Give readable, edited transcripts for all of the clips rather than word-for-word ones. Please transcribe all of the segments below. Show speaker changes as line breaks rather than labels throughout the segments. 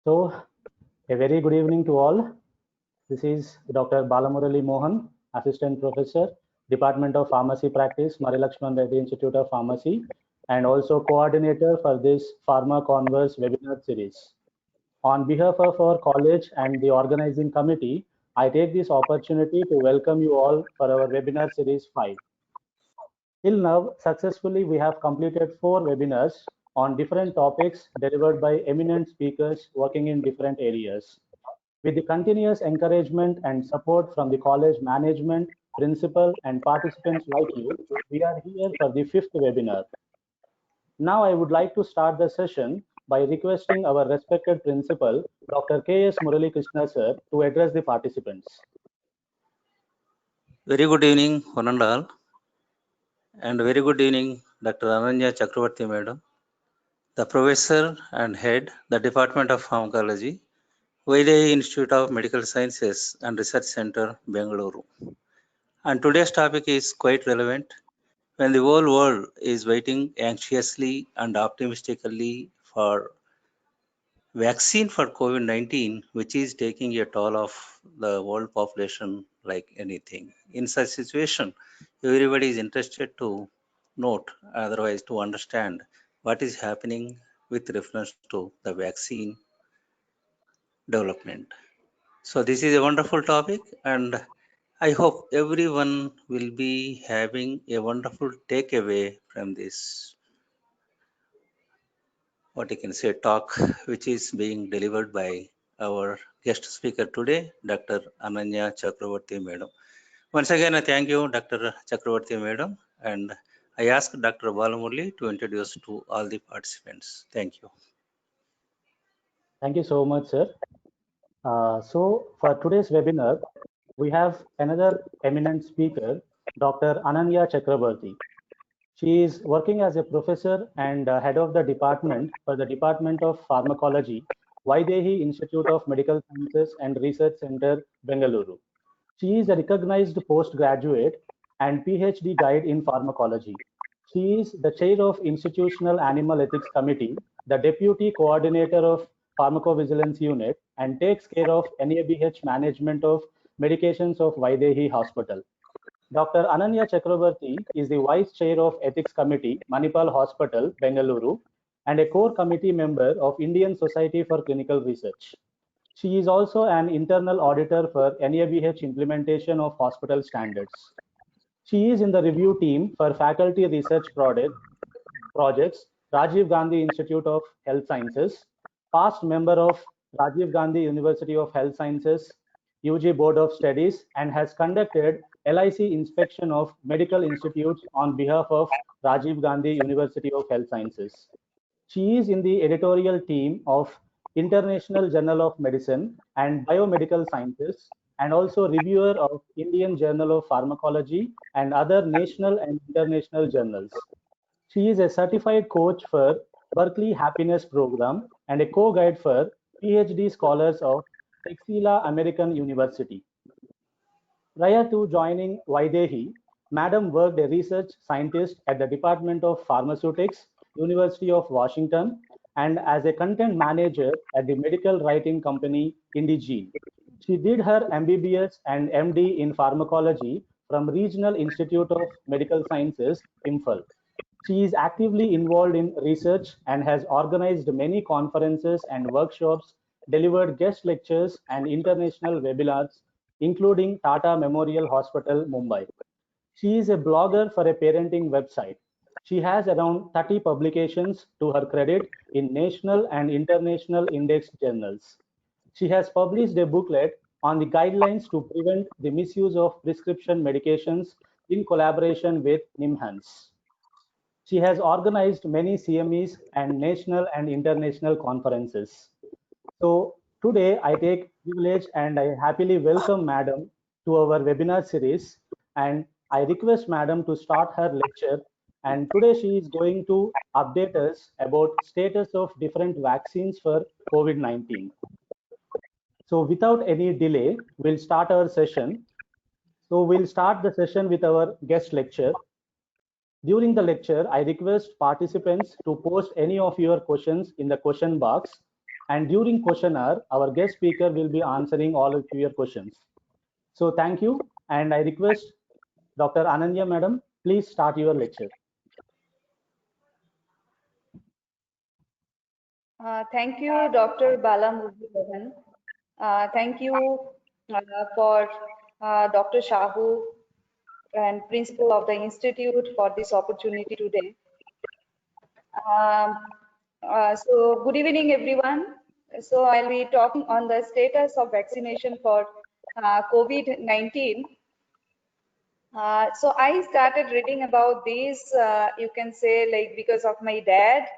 So, a very good evening to all. This is Dr. Balamurali Mohan, Assistant Professor, Department of Pharmacy Practice, Mari Lakshman Reddy Institute of Pharmacy, and also coordinator for this Pharma Converse webinar series. On behalf of our college and the organizing committee, I take this opportunity to welcome you all for our webinar series 5. Till now, successfully, we have completed 4 webinars on different topics delivered by eminent speakers working in different areas. With the continuous encouragement and support from the college management, principal, and participants like you, we are here for the 5th webinar. Now, I would like to start the session by requesting our respected principal, Dr. K.S. Murali Krishna sir, to address the participants.
Very good evening, one and all. And very good evening, Dr. Ananya Chakravarti Madam, the Professor and Head, the Department of Pharmacology, Vaidehi Institute of Medical Sciences and Research Center, Bengaluru. And today's topic is quite relevant when the whole world is waiting anxiously and optimistically for vaccine for COVID-19, which is taking a toll of the world population like anything. In such situation, everybody is interested to note, otherwise to understand what is happening with reference to the vaccine development. So this is a wonderful topic, and I hope everyone will be having a wonderful takeaway from this, what you can say, talk, which is being delivered by our guest speaker today, Dr. Ananya Chakravarti Madam. Once again, I thank you, Dr. Chakravarti Madam, and I ask Dr. Balamurali to introduce to all the participants. Thank you.
Thank you so much, sir. So for today's webinar, we have another eminent speaker, Dr. Ananya Chakrabarti. She is working as a professor and head of the department for the Department of Pharmacology, Vaidehi Institute of Medical Sciences and Research Center, Bengaluru. She is a recognized postgraduate and PhD guide in pharmacology. She is the chair of Institutional Animal Ethics Committee, the deputy coordinator of Pharmacovigilance Unit, and takes care of NABH management of medications of Vaidehi Hospital. Dr. Ananya Chakrabarti is the Vice Chair of Ethics Committee, Manipal Hospital, Bengaluru, and a core committee member of Indian Society for Clinical Research. She is also an internal auditor for NABH implementation of hospital standards. She is in the review team for faculty research projects, Rajiv Gandhi Institute of Health Sciences, past member of Rajiv Gandhi University of Health Sciences, UG Board of Studies, and has conducted LIC inspection of medical institutes on behalf of Rajiv Gandhi University of Health Sciences. She is in the editorial team of International Journal of Medicine and Biomedical Sciences, and also reviewer of Indian Journal of Pharmacology and other national and international journals. She is a certified coach for Berkeley Happiness Program and a co-guide for PhD scholars of Texila American University. Prior to joining Vaidehi, Madam worked a research scientist at the Department of Pharmaceutics, University of Washington, and as a content manager at the medical writing company Indigene. She did her MBBS and MD in pharmacology from Regional Institute of Medical Sciences, Imphal. She is actively involved in research and has organized many conferences and workshops, delivered guest lectures and international webinars, including Tata Memorial Hospital, Mumbai. She is a blogger for a parenting website. She has around 30 publications to her credit in national and international indexed journals. She has published a booklet on the guidelines to prevent the misuse of prescription medications in collaboration with NIMHANS. She has organized many CMEs and national and international conferences. So today I take privilege and I happily welcome Madam to our webinar series, and I request Madam to start her lecture. And today she is going to update us about status of different vaccines for COVID-19. So without any delay, we'll start our session. So we'll start the session with our guest lecture. During the lecture, I request participants to post any of your questions in the question box. And during question hour, our guest speaker will be answering all of your questions. So thank you. And I request Dr. Ananya Madam, please start your lecture.
Thank you, Dr. Balamurali. Thank you for Dr. Shahu and principal of the institute for this opportunity today. So good evening, everyone. So I'll be talking on the status of vaccination for COVID-19. So I started reading about this, you can say, like, because of my dad.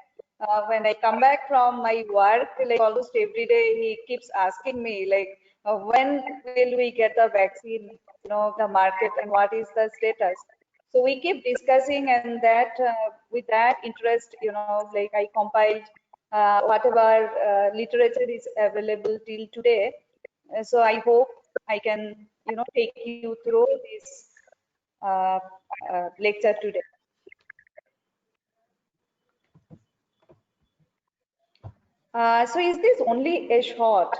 When I come back from my work, like almost every day, he keeps asking me, like, when will we get the vaccine, the market, and what is the status? So we keep discussing, and that with that interest, like I compiled whatever literature is available till today. So I hope I can, take you through this lecture today. So is this only a shot?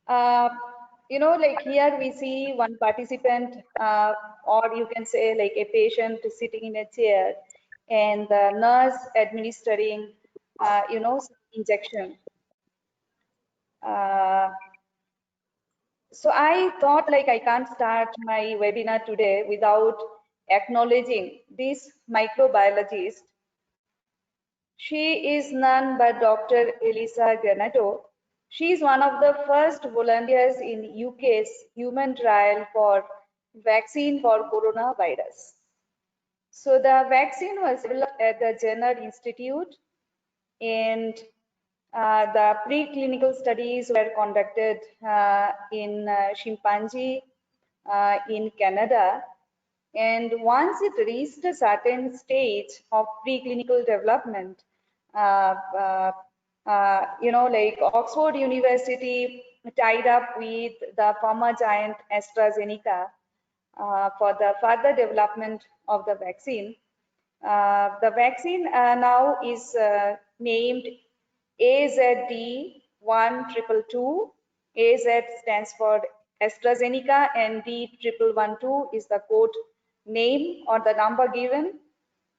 Like here we see one participant, or you can say like a patient sitting in a chair, and the nurse administering, injection. So I thought like I can't start my webinar today without acknowledging this microbiologist. She is none but Dr. Elisa Granato. She is one of the first volunteers in UK's human trial for vaccine for coronavirus. So the vaccine was developed at the Jenner Institute, and the preclinical studies were conducted in chimpanzee in Canada. And once it reached a certain stage of preclinical development, like Oxford University tied up with the pharma giant AstraZeneca for the further development of the vaccine. The vaccine now is named AZD1222. AZ stands for AstraZeneca, and D1112 is the code name or the number given.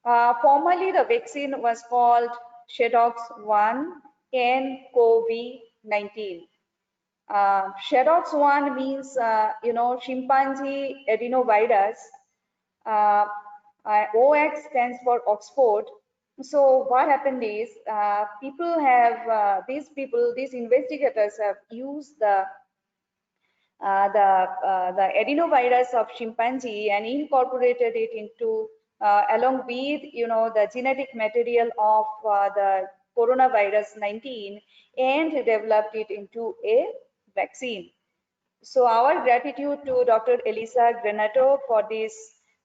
Formerly, the vaccine was called SHEDOX1 nCoV-19. SHEDOX1 means, chimpanzee adenovirus. OX stands for Oxford. So what happened is, these investigators have used the adenovirus of chimpanzee and incorporated it into along with the genetic material of the coronavirus 19 and developed it into a vaccine. So our gratitude to Dr. Elisa Granato for this,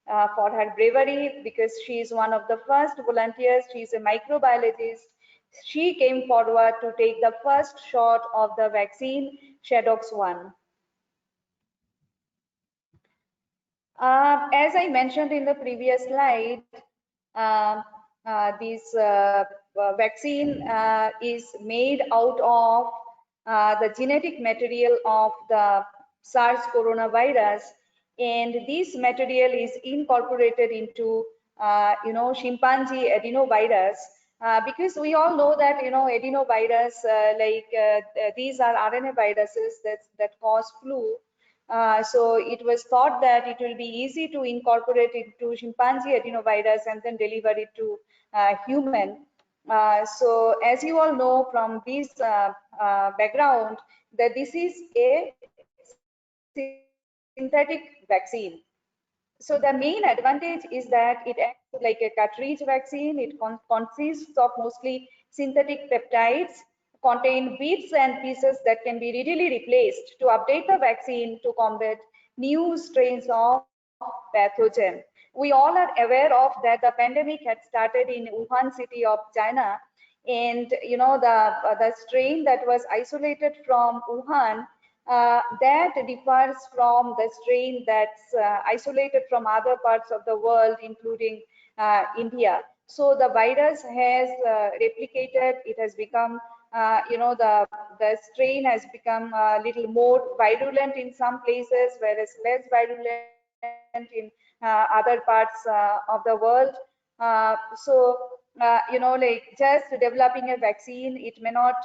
for her bravery, because she is one of the first volunteers. She is a microbiologist. She came forward to take the first shot of the vaccine SHEDOX1. As I mentioned in the previous slide, this vaccine is made out of the genetic material of the SARS coronavirus, and this material is incorporated into chimpanzee adenovirus, because we all know that adenovirus, these are RNA viruses that cause flu. So it was thought that it will be easy to incorporate into chimpanzee adenovirus and then deliver it to human. So as you all know from this background, that this is a synthetic vaccine. So the main advantage is that it acts like a cartridge vaccine. It consists of mostly synthetic peptides, contain bits and pieces that can be readily replaced to update the vaccine to combat new strains of pathogen. We all are aware of that the pandemic had started in Wuhan city of China, and the strain that was isolated from Wuhan, that differs from the strain that's isolated from other parts of the world, including India. So the virus has replicated. It has become, the strain has become a little more virulent in some places, whereas less virulent in other parts of the world. Like just developing a vaccine, it may not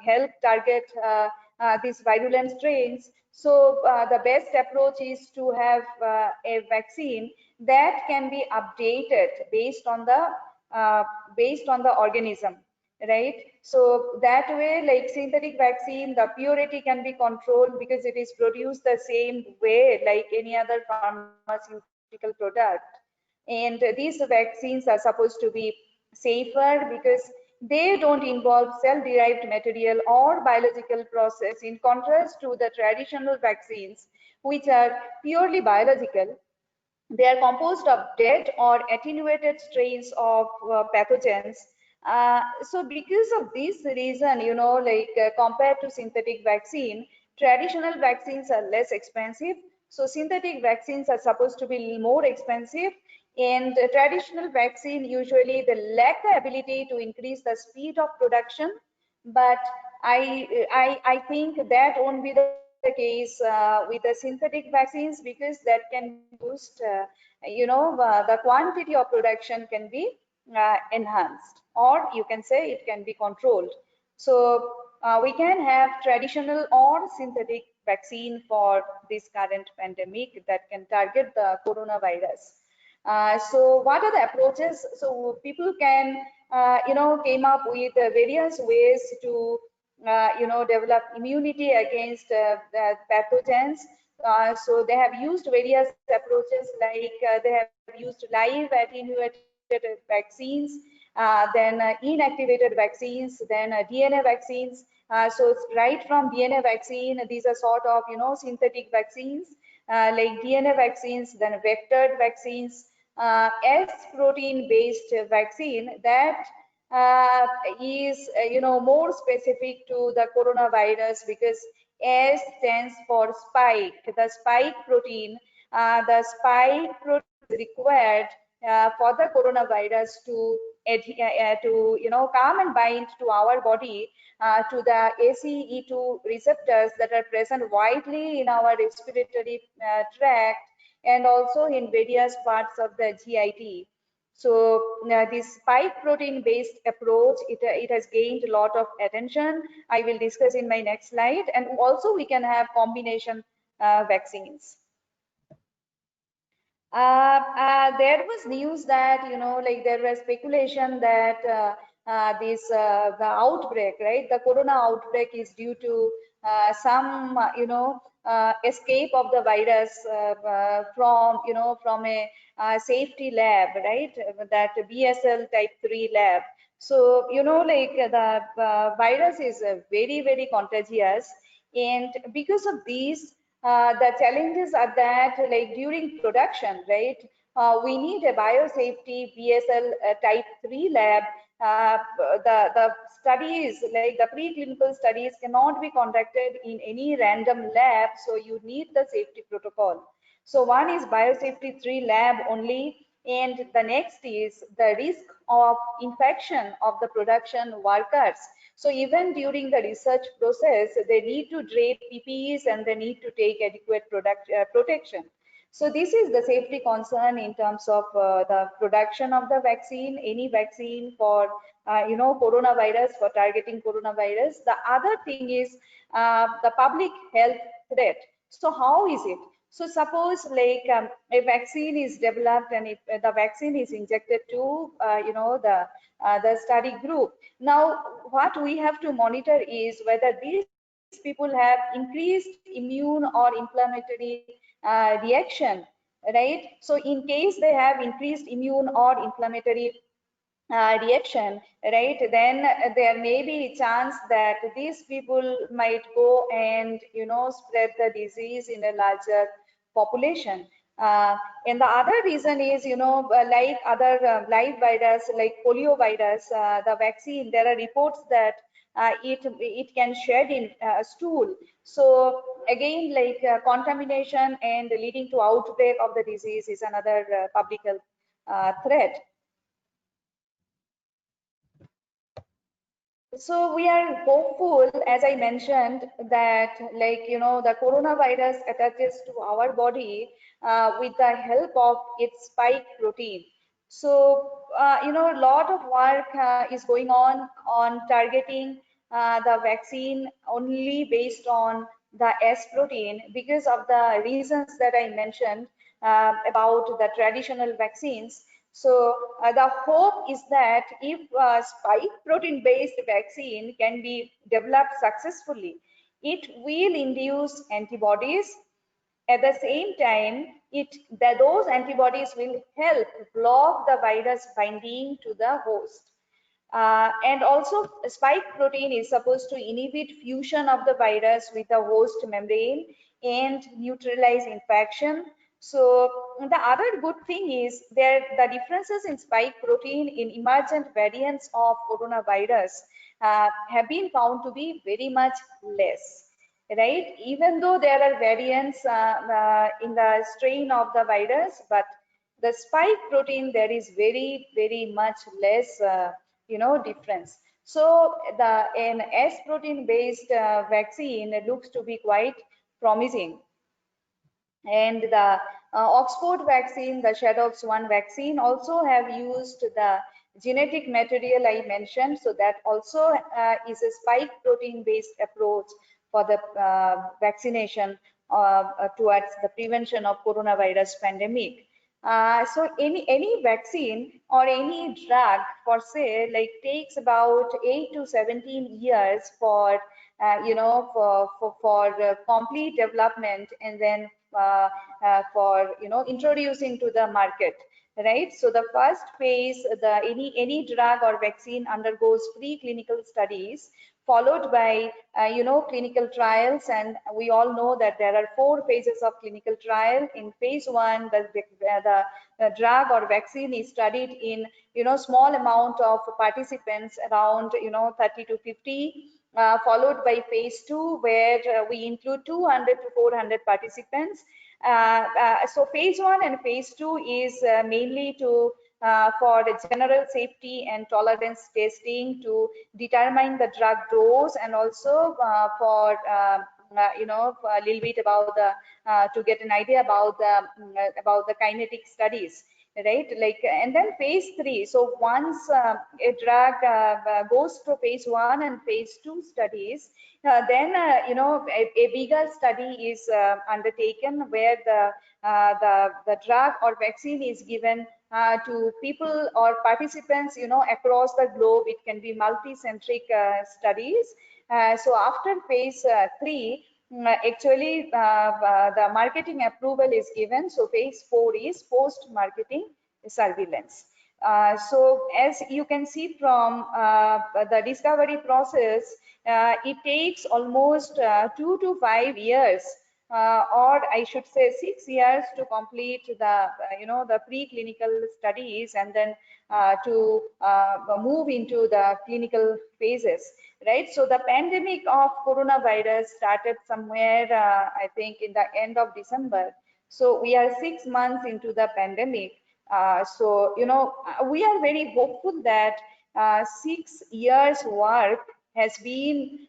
help target these virulent strains. So the best approach is to have a vaccine that can be updated based on the organism, right? So that way, like synthetic vaccine, the purity can be controlled because it is produced the same way like any other pharmaceutical product. And these vaccines are supposed to be safer because they don't involve cell-derived material or biological process, in contrast to the traditional vaccines, which are purely biological. They are composed of dead or attenuated strains of pathogens. So because of this reason, compared to synthetic vaccine, traditional vaccines are less expensive. So synthetic vaccines are supposed to be more expensive, and traditional vaccine usually they lack the ability to increase the speed of production. But I think that won't be the case with the synthetic vaccines, because that can boost, the quantity of production can be enhanced, or you can say it can be controlled. So we can have traditional or synthetic vaccine for this current pandemic that can target the coronavirus. So what are the approaches? So people can, came up with various ways to, develop immunity against the pathogens. So they have used various approaches, like they have used live attenuated vaccines, then inactivated vaccines, then DNA vaccines. So it's right from DNA vaccine, these are sort of, synthetic vaccines, like DNA vaccines, then vectored vaccines, S protein based vaccine that is, more specific to the coronavirus, because S stands for spike, the spike protein. The spike protein is required for the coronavirus to come and bind to our body, to the ACE2 receptors that are present widely in our respiratory tract, and also in various parts of the GIT. So this spike protein based approach, it has gained a lot of attention. I will discuss in my next slide. And also we can have combination vaccines. There was news that, there was speculation that the outbreak, right, the corona outbreak is due to some, escape of the virus from, from a safety lab, right, that BSL type 3 lab. So, the virus is very, very contagious. And because of these, the challenges are that, like during production, right, we need a biosafety BSL type 3 lab. The studies, like the preclinical studies, cannot be conducted in any random lab, so you need the safety protocol. So one is biosafety 3 lab only, and the next is the risk of infection of the production workers. So even during the research process, they need to drape PPEs and they need to take adequate protection. So this is the safety concern in terms of the production of the vaccine, any vaccine for, coronavirus, for targeting coronavirus. The other thing is the public health threat. So how is it? So suppose like a vaccine is developed, and if the vaccine is injected to, the study group. Now, what we have to monitor is whether these people have increased immune or inflammatory reaction, right? So in case they have increased immune or inflammatory reaction, right, then there may be a chance that these people might go and, spread the disease in a larger population. And the other reason is, like other live virus, like polio virus, the vaccine, there are reports that it can shed in stool. So again, like contamination and leading to outbreak of the disease is another public health threat. So we are hopeful, as I mentioned, that the coronavirus attaches to our body with the help of its spike protein. So a lot of work is going on targeting the vaccine only based on the S protein because of the reasons that I mentioned about the traditional vaccines. So the hope is that if spike protein based vaccine can be developed successfully, it will induce antibodies. At the same time, those antibodies will help block the virus binding to the host. And also spike protein is supposed to inhibit fusion of the virus with the host membrane and neutralize infection. So the other good thing is the differences in spike protein in emergent variants of coronavirus have been found to be very much less, right? Even though there are variants in the strain of the virus, but the spike protein there is very much less difference. So an S protein based vaccine looks to be quite promising. And the Oxford vaccine, the SHADOX1 vaccine, also have used the genetic material I mentioned. So that also is a spike protein based approach for the vaccination towards the prevention of coronavirus pandemic. So any vaccine or any drug per se takes about 8 to 17 years for complete development, and then for introducing to the market, right? So the first phase, any drug or vaccine undergoes preclinical studies, followed by clinical trials. And we all know that there are 4 phases of clinical trial. In phase 1, the drug or vaccine is studied in small amount of participants, around 30 to 50, followed by phase 2, where we include 200 to 400 participants. So phase 1 and phase 2 is mainly for the general safety and tolerance testing to determine the drug dose, and also for a little bit about the to get an idea about the kinetic studies, right? And then phase 3. So once a drug goes to phase 1 and phase 2 studies, then a bigger study is undertaken, where the drug or vaccine is given to people or participants across the globe. It can be multi-centric studies. So after phase 3, actually the marketing approval is given. So phase 4 is post marketing surveillance. So as you can see from the discovery process, it takes almost 2 to 5 years, or I should say 6 years, to complete the the preclinical studies, and then to move into the clinical phases, right? So the pandemic of coronavirus started somewhere I think in the end of December. So we are 6 months into the pandemic. So we are very hopeful that 6 years work has been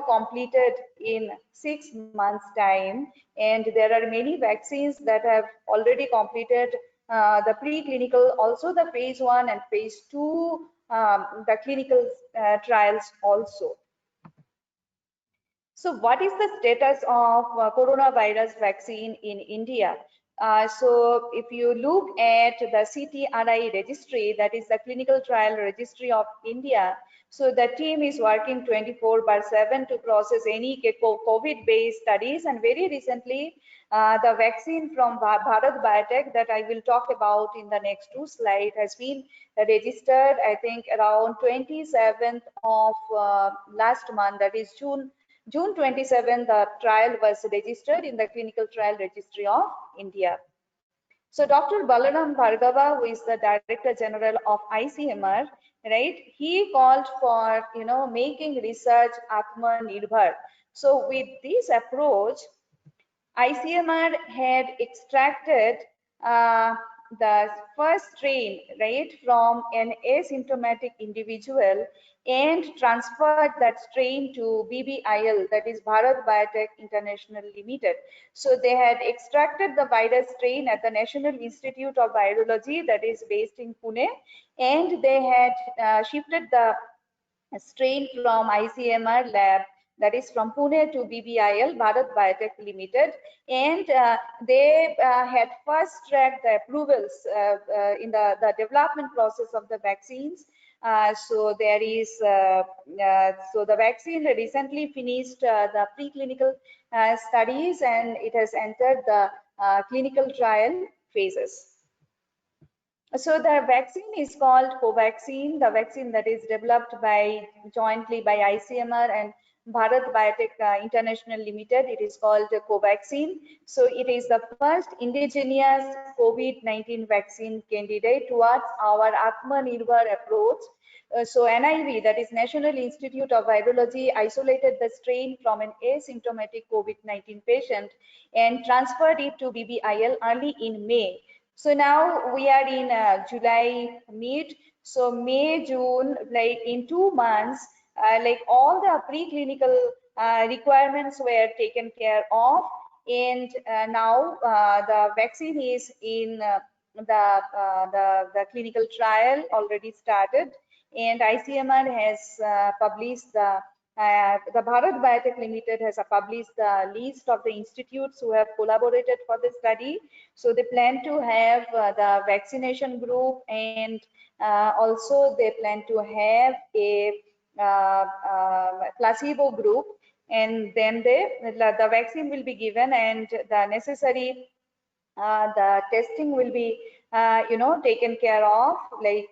completed in 6 months time, and there are many vaccines that have already completed the preclinical, also the phase 1 and phase 2, the clinical trials also. So what is the status of coronavirus vaccine in India? So if you look at the CTRI registry, that is the Clinical Trial Registry of India, so the team is working 24/7 to process any COVID-based studies. And very recently, the vaccine from Bharat Biotech that I will talk about in the next 2 slides has been registered, I think, around 27th of last month, that is June 27, the trial was registered in the Clinical Trial Registry of India. So Dr. Balaram Bhargava, who is the Director General of ICMR, right, he called for making research Atmanirbhar. So with this approach, ICMR had extracted the first strain, right, from an asymptomatic individual and transferred that strain to BBIL, that is Bharat Biotech International Limited. So they had extracted the virus strain at the National Institute of Virology, that is based in Pune, and they had shifted the strain from ICMR lab, that is from Pune to BBIL, Bharat Biotech Limited, and they had fast tracked the approvals in the development process of the vaccines. So there is, so the vaccine recently finished the preclinical studies, and it has entered the clinical trial phases. So the vaccine is called Covaxin, the vaccine that is developed by jointly by ICMR and Bharat Biotech International Limited. It is called Covaxin. So it is the first indigenous COVID-19 vaccine candidate towards our Atmanirbhar approach. So NIV, that is National Institute of Virology, isolated the strain from an asymptomatic COVID-19 patient and transferred it to BBIL early in May. So now we are in July mid, so May, June, like in 2 months, like all the preclinical requirements were taken care of, and now the vaccine is in the clinical trial already started, and ICMR has published the Bharat Biotech Limited has published the list of the institutes who have collaborated for the study. So they plan to have the vaccination group, and also they plan to have a placebo group, and then the vaccine will be given, and the necessary the testing will be taken care of. Like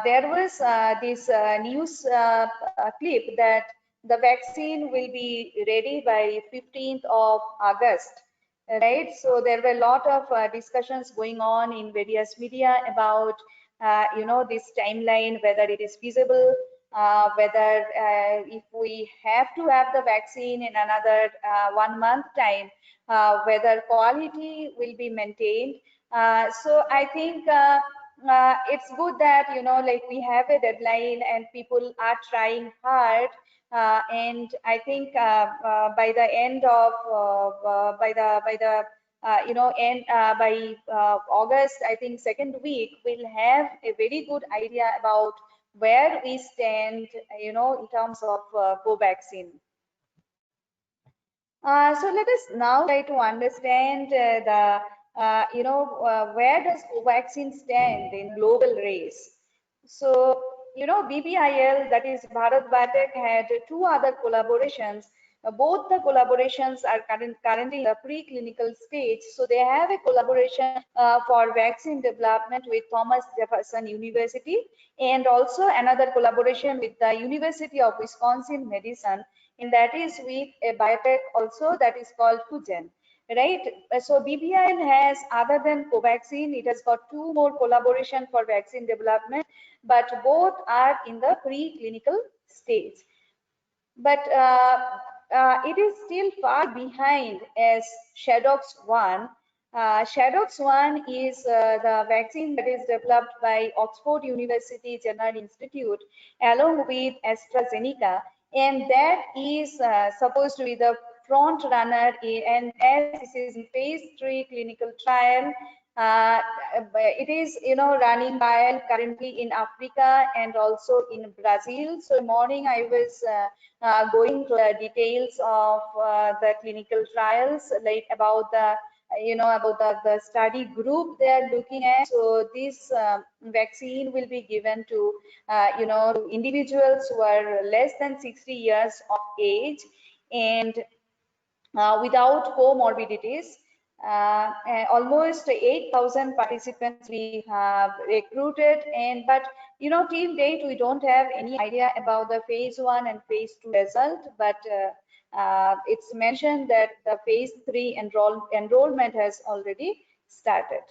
there was this news clip that the vaccine will be ready by 15th of August, right? So there were a lot of discussions going on in various media about this timeline, whether it is feasible, whether if we have to have the vaccine in another 1 month time, whether quality will be maintained. So I think it's good that like we have a deadline and people are trying hard, and I think by the end of by August, I think second week, we'll have a very good idea about where we stand in terms of Covaxin. So let us now try to understand where does Covaxin stand in global race. So BBIL, that is Bharat Biotech, had 2 other collaborations. Both the collaborations are currently in the preclinical stage. So they have a collaboration for vaccine development with Thomas Jefferson University, and also another collaboration with the University of Wisconsin-Madison, and that is with a biotech also that is called Fugen, right? So BBIL has, other than Covaxin, it has got 2 more collaboration for vaccine development, but both are in the preclinical stage. But it is still far behind as SHADOX-1. SHADOX-1 is the vaccine that is developed by Oxford University General Institute along with AstraZeneca, and that is supposed to be the front runner, and as this is in phase 3 clinical trial, it is running trial currently in Africa and also in Brazil. So morning I was going to the details of the clinical trials, like about the about the study group they are looking at. So this vaccine will be given to to individuals who are less than 60 years of age and without comorbidities. Almost 8,000 participants we have recruited, and but till date we don't have any idea about the phase 1 and phase 2 result, but it's mentioned that the phase 3 enrollment has already started.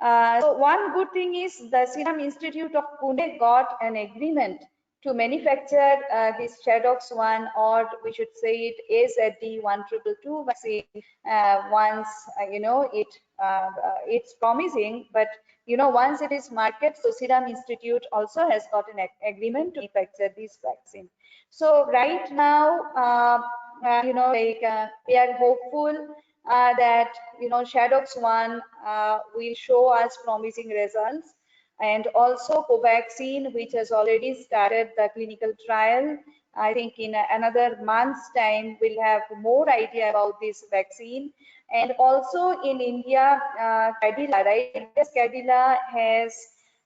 So one good thing is the Serum Institute of Pune got an agreement to manufacture this SHADOX1, or we should say it AZD1222 vaccine once it's promising, but once it is market, so Serum Institute also has got an agreement to manufacture this vaccine. So right now, we are hopeful that SHADOX1 will show us promising results, and also Covaxin, which has already started the clinical trial. I think in another month's time, we'll have more idea about this vaccine. And also in India, Cadila, right? Yes, Cadila has,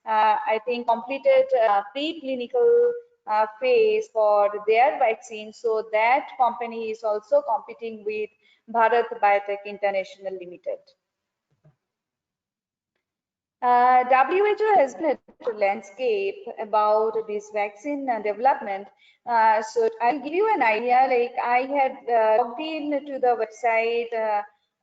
I think, completed preclinical phase for their vaccine. So that company is also competing with Bharat Biotech International Limited. WHO has been a landscape about this vaccine development. So I'll give you an idea. Like I had logged in to the website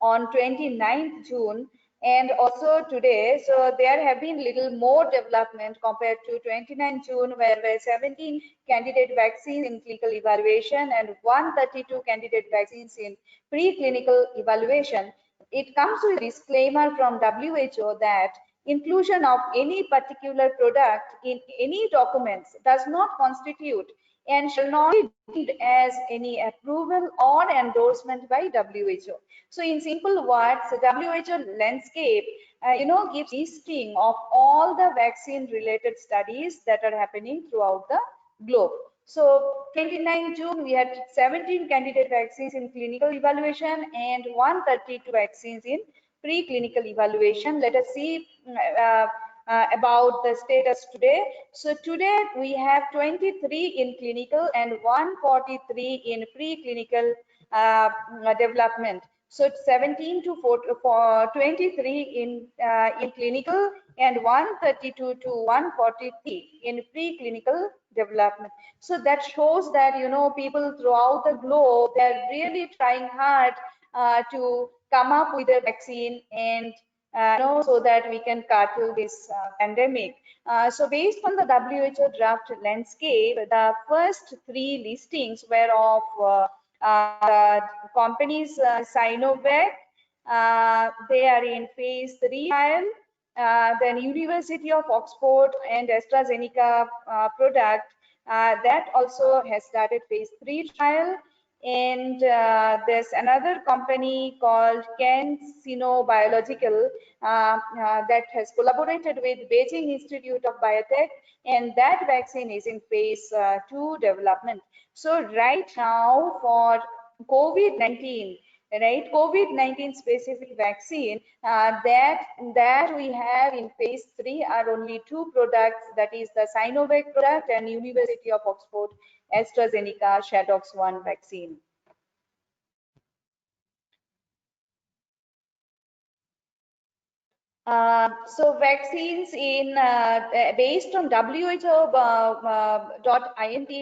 on 29th June and also today. So there have been little more development compared to 29th June, where there were 17 candidate vaccines in clinical evaluation and 132 candidate vaccines in preclinical evaluation. It comes with a disclaimer from WHO that inclusion of any particular product in any documents does not constitute and shall not be deemed as any approval or endorsement by WHO. So in simple words, the WHO landscape gives listing of all the vaccine related studies that are happening throughout the globe. So 29 June, we had 17 candidate vaccines in clinical evaluation and 132 vaccines in preclinical evaluation. Let us see about the status today. So today we have 23 in clinical and 143 in preclinical development. So 17 to 23 in clinical and 132 to 143 in preclinical development. So that shows that people throughout the globe, they're really trying hard to come up with a vaccine and so that we can tackle this pandemic. So based on the WHO draft landscape, the first 3 listings were of companies Sinovac. They are in phase 3 trial. Then University of Oxford and AstraZeneca product that also has started phase 3 trial. And there's another company called CanSino Biological that has collaborated with Beijing Institute of Biotech, and that vaccine is in phase 2 development. So right now for COVID-19, right, COVID-19 specific vaccine that we have in phase 3 are only 2 products, that is the Sinovac product and University of Oxford AstraZeneca SHADOX1 vaccine. So vaccines in based on WHO.int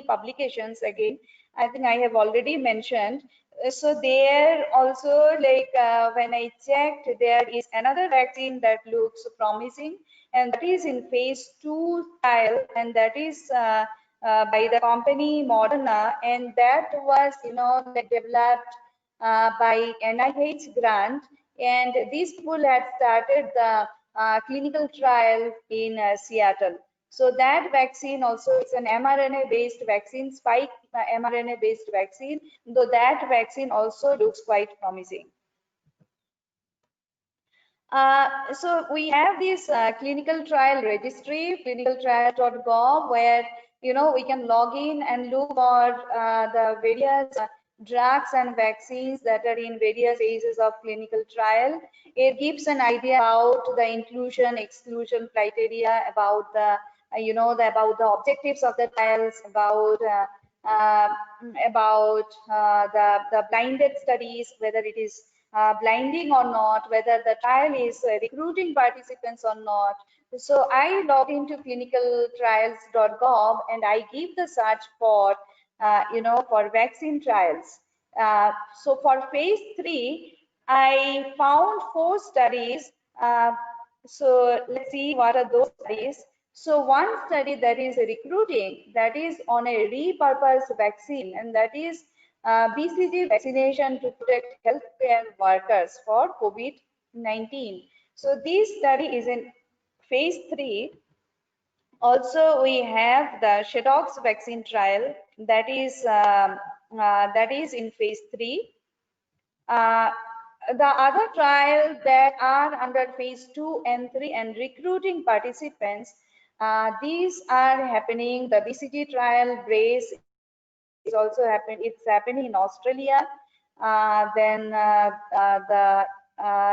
publications, again, I think I have already mentioned. So there also, like when I checked, there is another vaccine that looks promising, and that is in phase 2 trial, and that is by the company Moderna, and that was developed by NIH grant, and these people had started the clinical trial in Seattle. So that vaccine also is an mRNA based vaccine, spike mRNA based vaccine, though that vaccine also looks quite promising. So we have this clinical trial registry, clinicaltrial.gov, where we can log in and look for the various drugs and vaccines that are in various phases of clinical trial. It gives an idea about the inclusion exclusion criteria, about the about the objectives of the trials, about the blinded studies, whether it is blinding or not, whether the trial is recruiting participants or not. So I log into clinicaltrials.gov and I give the search for for vaccine trials. So for phase 3, I found 4 studies. So let's see what are those studies. So one study that is recruiting, that is on a repurposed vaccine, and that is BCG vaccination to protect healthcare workers for COVID-19. So this study is in phase 3. Also, we have the Shadox vaccine trial that is in phase 3. The other trials that are under phase 2 and 3 and recruiting participants, these are happening. The BCG trial BRACE is also happening. It's happening in Australia. Then the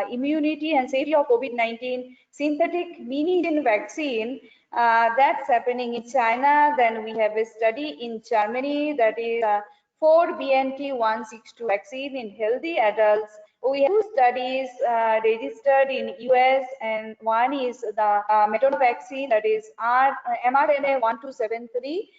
immunity and safety of COVID-19 synthetic mini vaccine, that's happening in China. Then we have a study in Germany that is 4BNT162 vaccine in healthy adults. We have 2 studies registered in US, and one is the Moderna vaccine, that is mRNA 1273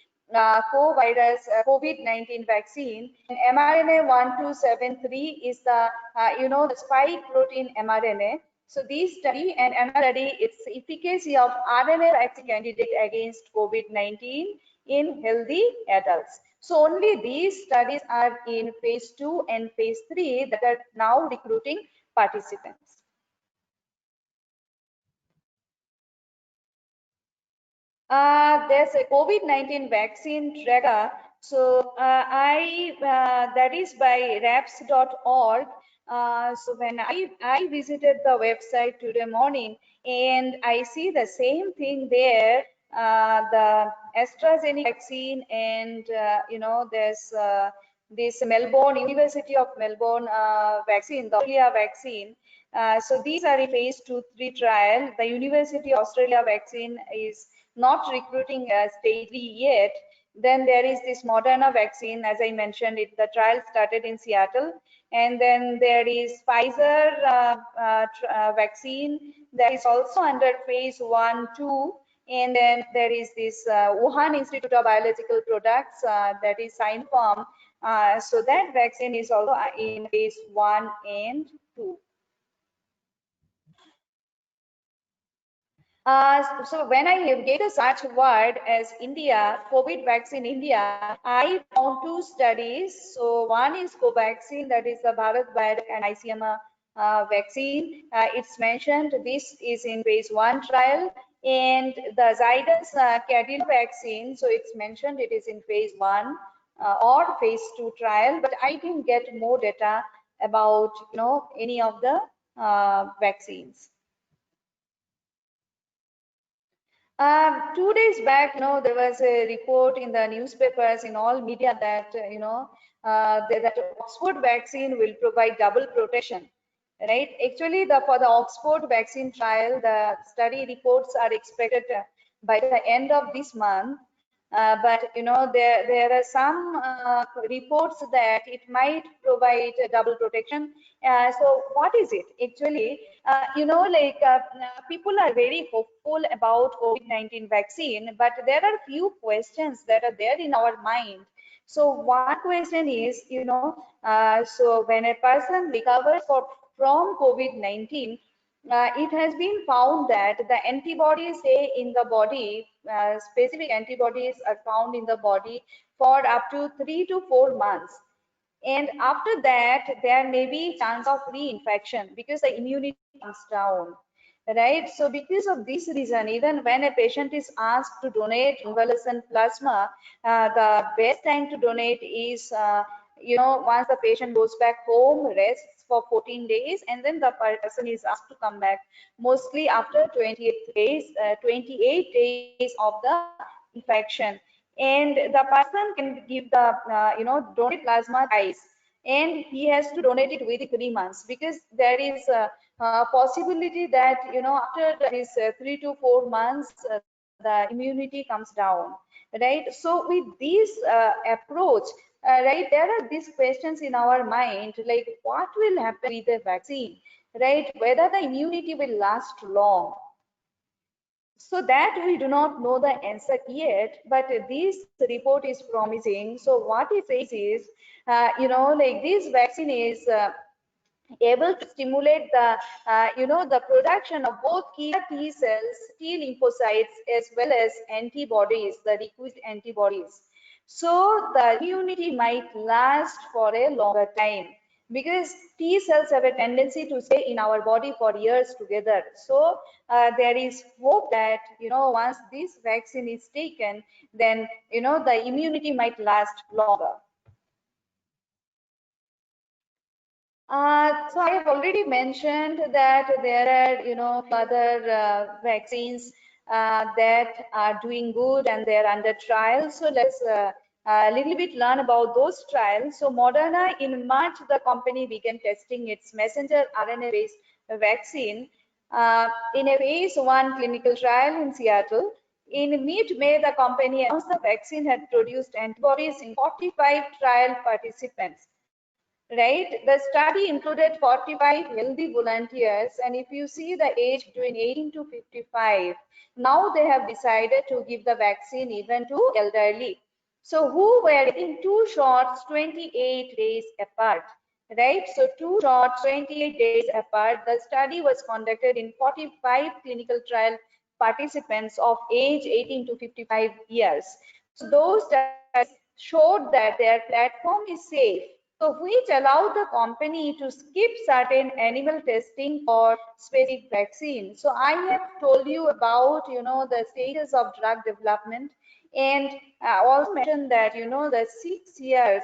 co-virus COVID-19 vaccine. And mRNA 1273 is the the spike protein mRNA. So this study and another study, its efficacy of RNA vaccine candidate against COVID-19 in healthy adults. So only these studies are in phase 2 and phase 3 that are now recruiting participants. There's a COVID-19 vaccine tracker. So that is by raps.org. So when I visited the website today morning, and I see the same thing there, the AstraZeneca vaccine, and there's this Melbourne, University of Melbourne vaccine, the Australia vaccine. So these are in phase 2-3 trial. The University of Australia vaccine is not recruiting stage 3 yet. Then there is this Moderna vaccine, as I mentioned, the trial started in Seattle. And then there is Pfizer vaccine that is also under phase 1-2. And then there is this Wuhan Institute of Biological Products that is Sinopharm. So that vaccine is also in phase 1 and 2. So when I get a search word as India, COVID vaccine India, I found 2 studies. So one is Covaxin, that is the Bharat Biotech and ICMR vaccine. It's mentioned this is in phase 1 trial, and the Zydus Cadila vaccine, so it's mentioned it is in phase 1 or phase 2 trial, but I didn't get more data about any of the vaccines. 2 days back, there was a report in the newspapers, in all media, that that Oxford vaccine will provide double protection, right? Actually, for the Oxford vaccine trial, the study reports are expected by the end of this month. But there are some reports that it might provide a double protection. So what is it actually? People are very hopeful about COVID-19 vaccine, but there are few questions that are there in our mind. So one question is, so when a person recovers from COVID-19, it has been found that the antibodies stay in the body, specific antibodies are found in the body for up to 3 to 4 months. And after that, there may be chance of reinfection because the immunity comes down, right? So because of this reason, even when a patient is asked to donate convalescent plasma, the best time to donate is, once the patient goes back home, rests for 14 days, and then the person is asked to come back, mostly after 28 days of the infection. And the person can give the donate plasma twice, and he has to donate it within 3 months, because there is a possibility that after this 3 to 4 months the immunity comes down, right? So with this approach, right, there are these questions in our mind, like what will happen with the vaccine, right? Whether the immunity will last long. So that we do not know the answer yet, but this report is promising. So what it says is, like this vaccine is able to stimulate the the production of both killer T cells, T lymphocytes, as well as antibodies, the requisite antibodies. So the immunity might last for a longer time, because T cells have a tendency to stay in our body for years together. So there is hope that once this vaccine is taken, then the immunity might last longer. So I have already mentioned that there are, other vaccines that are doing good and they're under trial. So let's a little bit learn about those trials. So Moderna, in March, the company began testing its messenger RNA-based vaccine in a phase 1 clinical trial in Seattle. In mid-May, the company announced the vaccine had produced antibodies in 45 trial participants. Right, the study included 45 healthy volunteers, and if you see the age between 18 to 55, now they have decided to give the vaccine even to elderly. So who were getting 2 shots 28 days apart, right? So 2 shots 28 days apart. The study was conducted in 45 clinical trial participants of age 18 to 55 years. So those studies showed that their platform is safe, so which allowed the company to skip certain animal testing for specific vaccines. So I have told you about the stages of drug development, and also mentioned that the 6 years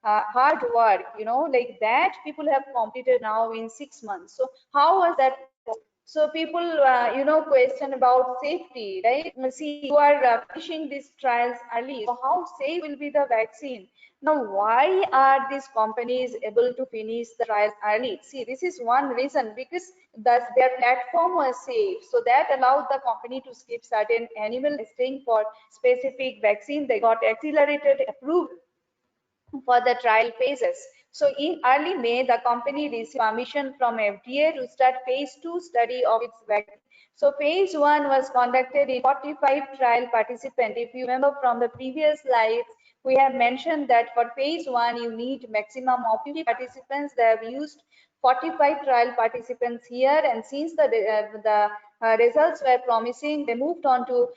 hard work, like that people have completed now in 6 months. So how was that? So people question about safety, right? See, you are finishing these trials early, so how safe will be the vaccine? Now, why are these companies able to finish the trials early? See, this is one reason, because their platform was safe. So that allowed the company to skip certain animal testing for specific vaccine. They got accelerated approval for the trial phases. So in early May, the company received permission from FDA to start phase 2 study of its vaccine. So phase 1 was conducted in 45 trial participants. If you remember from the previous slides, we have mentioned that for phase 1, you need maximum of 50 participants. They have used 45 trial participants here, and since the results were promising, they moved on to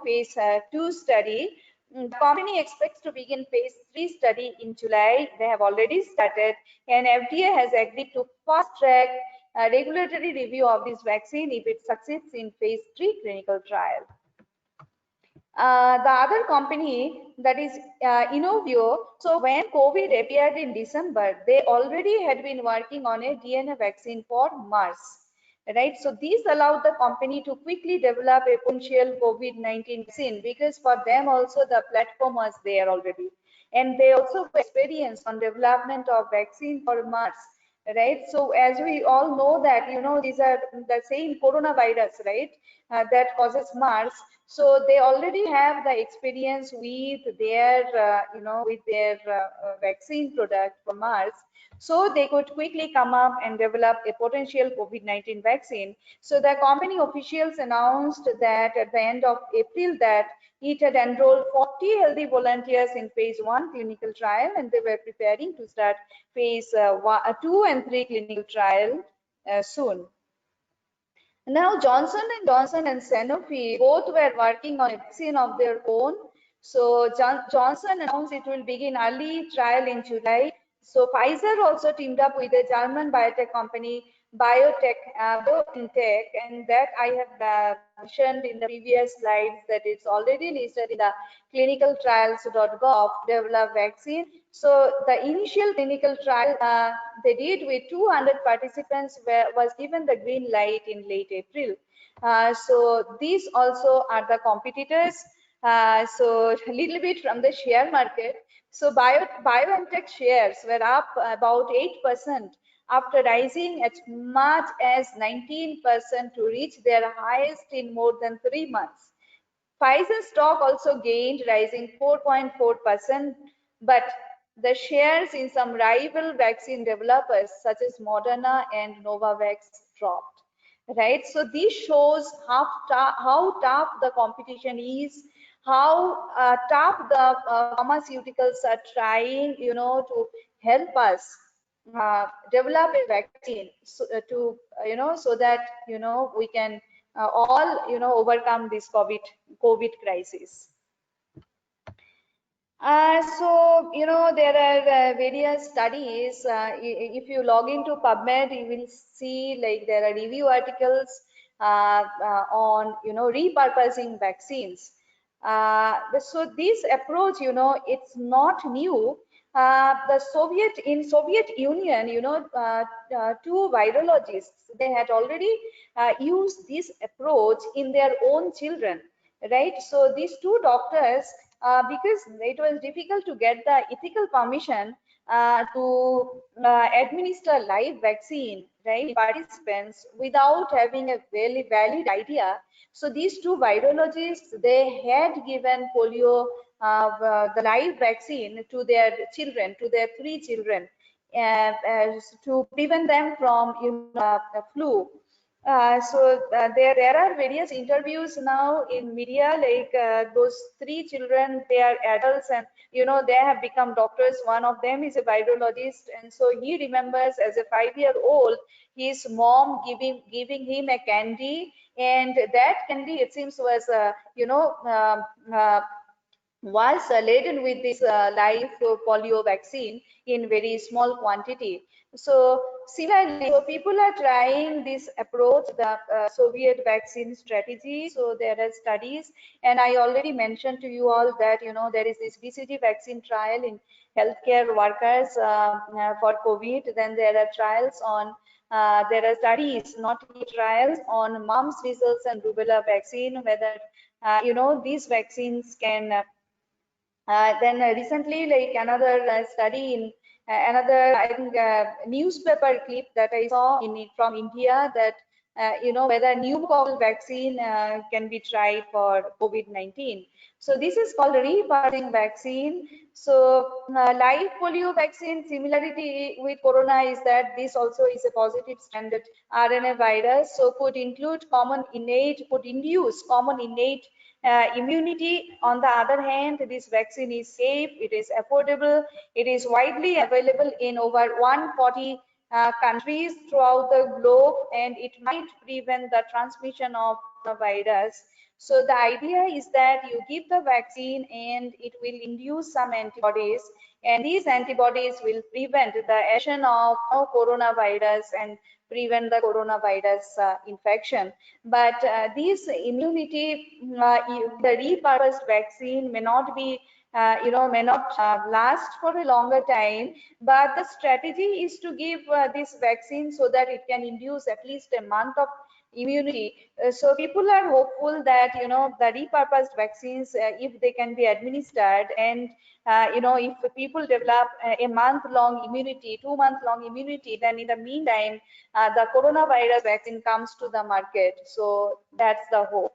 phase 2 study. The company expects to begin phase 3 study in July. They have already started, and FDA has agreed to fast track regulatory review of this vaccine if it succeeds in phase 3 clinical trial. The other company, that is Inovio. So when COVID appeared in December, they already had been working on a DNA vaccine for MERS, right? So these allowed the company to quickly develop a potential COVID-19 vaccine, because for them also the platform was there already, and they also experience on development of vaccine for MERS, right? So as we all know that these are the same coronavirus, right, that causes MERS. So they already have the experience with their vaccine product for MERS, so they could quickly come up and develop a potential COVID-19 vaccine. So the company officials announced that at the end of April that it had enrolled 40 healthy volunteers in phase 1 clinical trial, and they were preparing to start phase 2 and 3 clinical trial soon. Now, Johnson & Johnson and Sanofi both were working on a vaccine of their own. So Johnson announced it will begin early trial in July. So Pfizer also teamed up with a German biotech company, BioNTech, and that I have mentioned in the previous slides that it's already listed in the clinicaltrials.gov develop vaccine. So the initial clinical trial they did with 200 participants was given the green light in late April. So these also are the competitors. So a little bit from the share market. So BioNTech shares were up about 8% after rising as much as 19% to reach their highest in more than 3 months. Pfizer stock also gained, rising 4.4%, but the shares in some rival vaccine developers such as Moderna and Novavax dropped. Right, so this shows how tough the competition is, how tough the pharmaceuticals are trying, to help us develop a vaccine so, to so that we can all overcome this COVID crisis. So, there are various studies. If you log into PubMed, you will see like there are review articles on, repurposing vaccines. So this approach, it's not new. In Soviet Union, two virologists, they had already used this approach in their own children, right? So these two doctors, because it was difficult to get the ethical permission to administer live vaccine, right, participants without having a very valid idea. So these two virologists, they had given polio, the live vaccine to their children, to their 3 children, to prevent them from flu. So there are various interviews now in media, like those 3 children, they are adults, and they have become doctors. One of them is a virologist, and so he remembers as a 5-year-old his mom giving him a candy, and that candy, it seems, was was laden with this live polio vaccine in very small quantity. So similarly, so people are trying this approach, the Soviet vaccine strategy. So there are studies, and I already mentioned to you all that there is this BCG vaccine trial in healthcare workers for COVID. Then there are trials on there are studies, not trials, on mumps, measles, and rubella vaccine, whether these vaccines can then recently, like another study in another, I think, newspaper clip that I saw from India, that whether pneumococcal vaccine can be tried for COVID-19. So this is called repurposing vaccine. So live polio vaccine, similarity with corona is that this also is a positive stranded RNA virus. So could induce common innate immunity. On the other hand, this vaccine is safe, it is affordable, it is widely available in over 140 countries throughout the globe, and it might prevent the transmission of the virus. So the idea is that you give the vaccine and it will induce some antibodies, and these antibodies will prevent the action of coronavirus and prevent the coronavirus infection. But this immunity, the repurposed vaccine may not be, may not last for a longer time. But the strategy is to give this vaccine so that it can induce at least a month of immunity. So people are hopeful that the repurposed vaccines, if they can be administered, and if people develop a month-long immunity, 2-month-long immunity, then in the meantime, the coronavirus vaccine comes to the market. So that's the hope.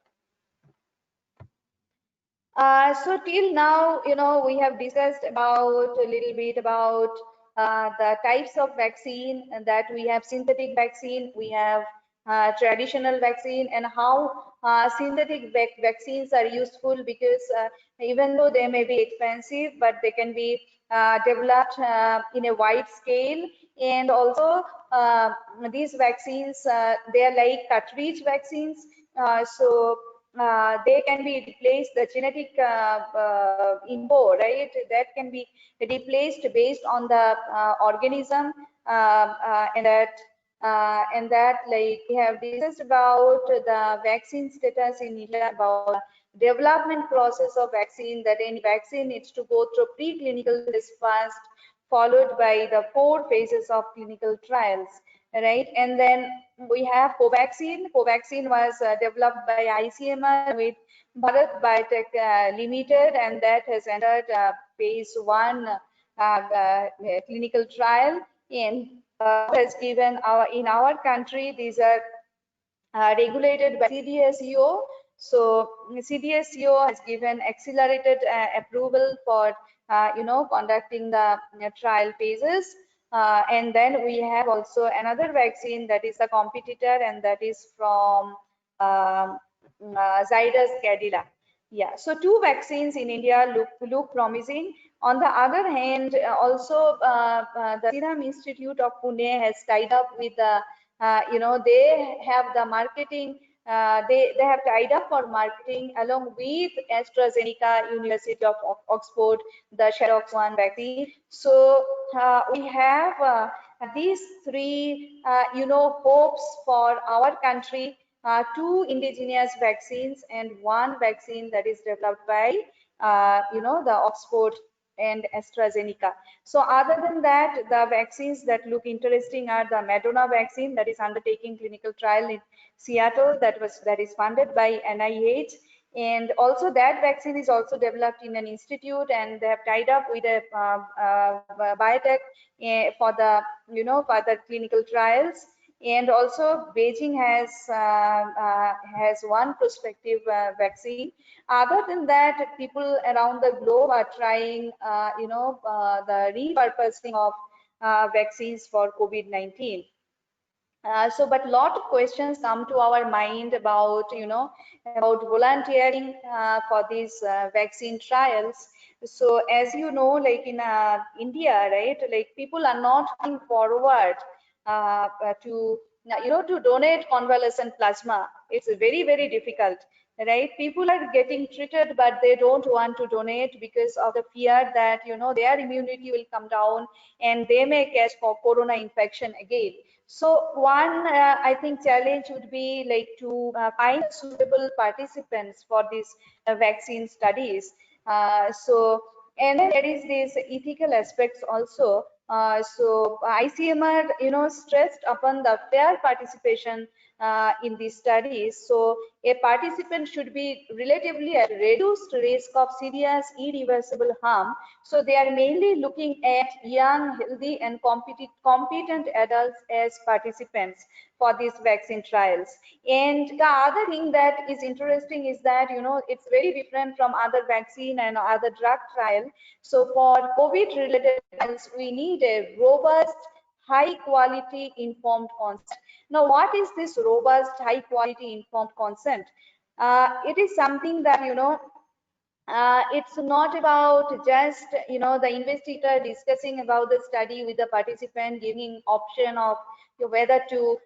So till now, we have discussed about a little bit about the types of vaccine, and that we have synthetic vaccine, we have traditional vaccine, and how synthetic vaccines are useful, because even though they may be expensive, but they can be developed in a wide scale. And also these vaccines, they are like cartridge vaccines. So they can be replaced, the genetic info, right, that can be replaced based on the organism, and that like we have discussed about the vaccine status in India, about development process of vaccine, that any vaccine needs to go through preclinical test first, followed by the 4 phases of clinical trials, right? And then we have Covaxin. Covaxin was developed by ICMR with Bharat Biotech Limited, and that has entered phase 1 clinical trial, and has given in our country, these are regulated by CDSCO. So CDSCO has given accelerated approval for conducting the trial phases. And then we have also another vaccine that is a competitor, and that is from Zydus Cadila. Yeah, so 2 vaccines in India look promising. On the other hand, also the Serum Institute of Pune has tied up with the, they have the marketing. They have tied up for marketing along with AstraZeneca, University of Oxford, the Xerox One vaccine. So we have these 3, hopes for our country. 2 indigenous vaccines and 1 vaccine that is developed by the Oxford and AstraZeneca. So other than that, the vaccines that look interesting are the Moderna vaccine that is undertaking clinical trial in Seattle, that is funded by NIH, and also that vaccine is also developed in an institute, and they have tied up with a biotech for the for the clinical trials. And also Beijing has 1 prospective vaccine. Other than that, people around the globe are trying the repurposing of vaccines for COVID-19. But a lot of questions come to our mind about about volunteering for these vaccine trials. So as you know, like in India, right, like people are not coming forward to to donate convalescent plasma. It's very, very difficult, right? People are getting treated, but they don't want to donate because of the fear that their immunity will come down and they may catch corona infection again. So one, I think, challenge would be like to find suitable participants for these vaccine studies. And then there is this ethical aspects also. So ICMR, stressed upon the fair participation in these studies. So a participant should be relatively at reduced risk of serious irreversible harm. So they are mainly looking at young, healthy, and competent adults as participants for these vaccine trials. And the other thing that is interesting is that it's very different from other vaccine and other drug trial. So for COVID related trials, we need a robust, high quality informed consent. Now, what is this robust, high quality informed consent? It is something that it's not about just the investigator discussing about the study with the participant, giving option of whether to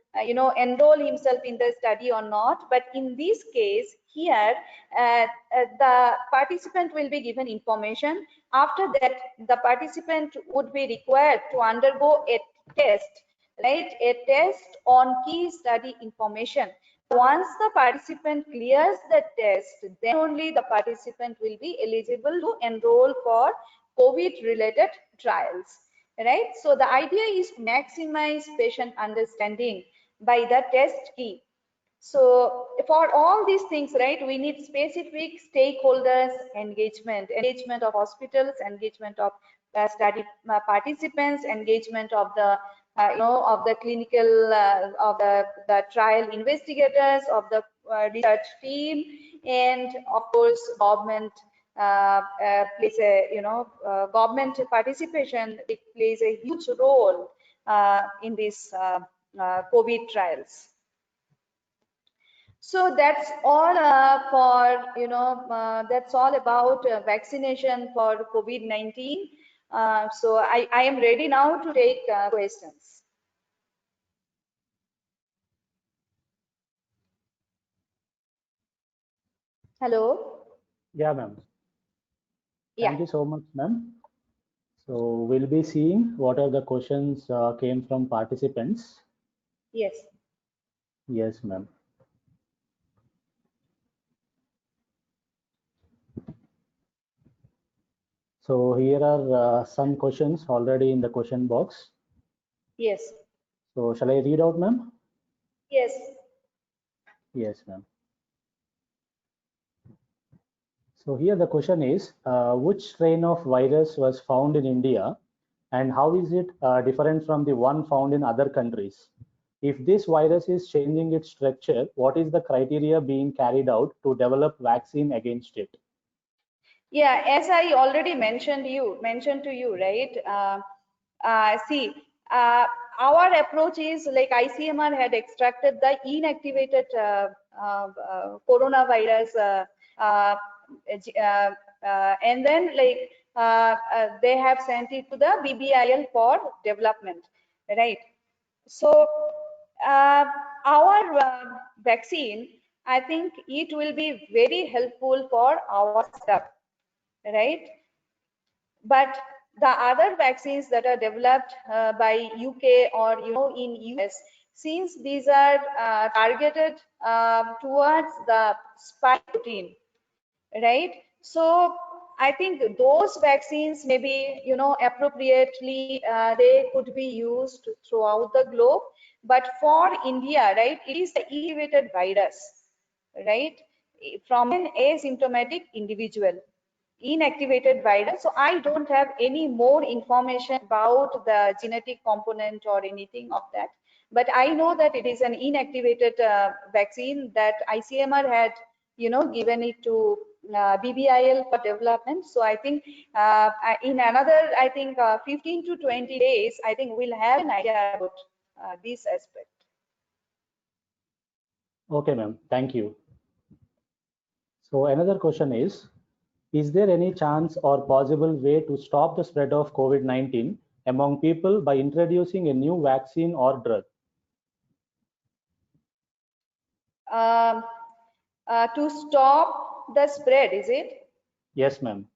enroll himself in the study or not. But in this case here, the participant will be given information. After that, the participant would be required to undergo a test, right? A test on key study information. Once the participant clears the test, then only the participant will be eligible to enroll for COVID-related trials, right? So the idea is to maximize patient understanding by the test key. So for all these things, right, we need specific stakeholders engagement of hospitals, engagement of study participants, engagement of the of the clinical of the trial investigators, of the research team, and of course government plays a government participation. It plays a huge role in these COVID trials. So that's all for that's all about vaccination for COVID-19. So I am ready now to take questions. Hello.
Yeah, ma'am.
Yeah.
Thank you so much, ma'am. So we'll be seeing what are the questions came from participants.
Yes.
Yes, ma'am. So here are some questions already in the question box.
Yes.
So shall I read out, ma'am?
Yes.
Yes, ma'am. So here the question is, which strain of virus was found in India and how is it different from the one found in other countries? If this virus is changing its structure, what is the criteria being carried out to develop vaccine against it?
Yeah, as I already mentioned to you, right? See, our approach is like ICMR had extracted the inactivated coronavirus and then like they have sent it to the BBIL for development, right? So our vaccine, I think it will be very helpful for our setup, right? But the other vaccines that are developed by UK or in US, since these are targeted towards the spike protein, right? So I think those vaccines maybe appropriately they could be used throughout the globe, but for India, right, it is the inactivated virus, right, from an asymptomatic individual, inactivated virus. So I don't have any more information about the genetic component or anything of that, but I know that it is an inactivated vaccine that ICMR had given it to BBIL for development. So I think in another, I think 15 to 20 days, I think we'll have an idea about this aspect.
Okay, ma'am. Thank you. So another question is there any chance or possible way to stop the spread of COVID-19 among people by introducing a new vaccine or drug?
To stop the spread, is it?
Yes, ma'am.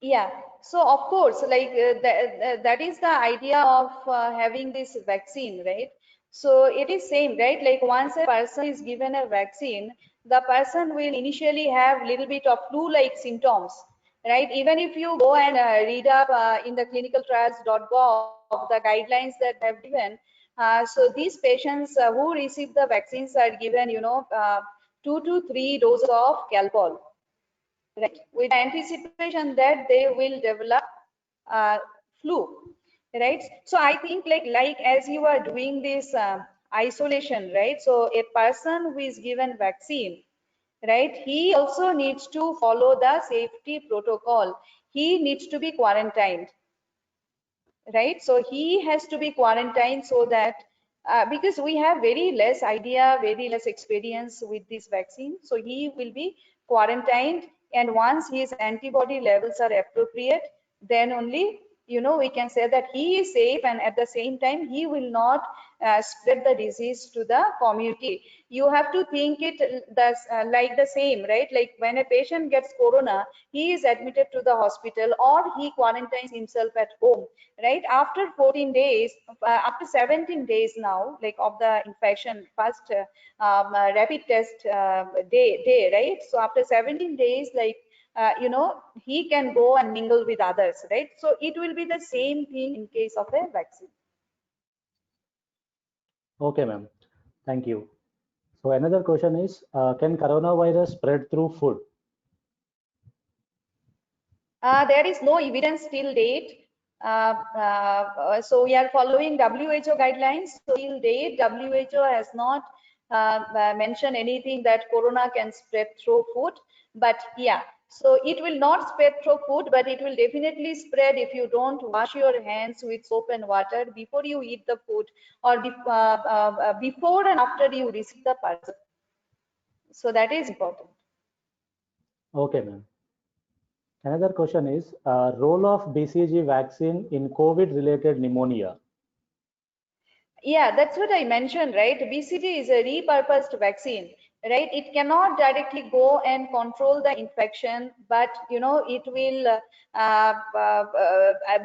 Yeah, so of course, like that is the idea of having this vaccine, right? So it is same, right? Like once a person is given a vaccine, the person will initially have little bit of flu-like symptoms, right? Even if you go and read up in the clinicaltrials.gov, the guidelines that have given, so these patients who receive the vaccines are given, 2 to 3 doses of Calpol, right, with anticipation that they will develop uh, flu, right? So I think like as you are doing this isolation, right? So a person who is given vaccine, right, he also needs to follow the safety protocol. He needs to be quarantined, right? So he has to be quarantined so that because we have very less idea, very less experience with this vaccine, so he will be quarantined, and once his antibody levels are appropriate, then only we can say that he is safe, and at the same time he will not spread the disease to the community. You have to think it like the same, right? Like when a patient gets corona, he is admitted to the hospital or he quarantines himself at home, right? After 14 days, after 17 days now, like of the infection, first rapid test day, right? So after 17 days, like he can go and mingle with others, right? So it will be the same thing in case of a vaccine.
Okay, ma'am. Thank you. So another question is, can coronavirus spread through food?
There is no evidence till date. So we are following WHO guidelines. So till date, WHO has not mentioned anything that corona can spread through food. But yeah, so it will not spread through food, but it will definitely spread if you don't wash your hands with soap and water before you eat the food, or before and after you receive the parcel. So that is important.
Okay, ma'am. Another question is, role of BCG vaccine in COVID-related pneumonia.
Yeah, that's what I mentioned, right? BCG is a repurposed vaccine, right? It cannot directly go and control the infection, but it will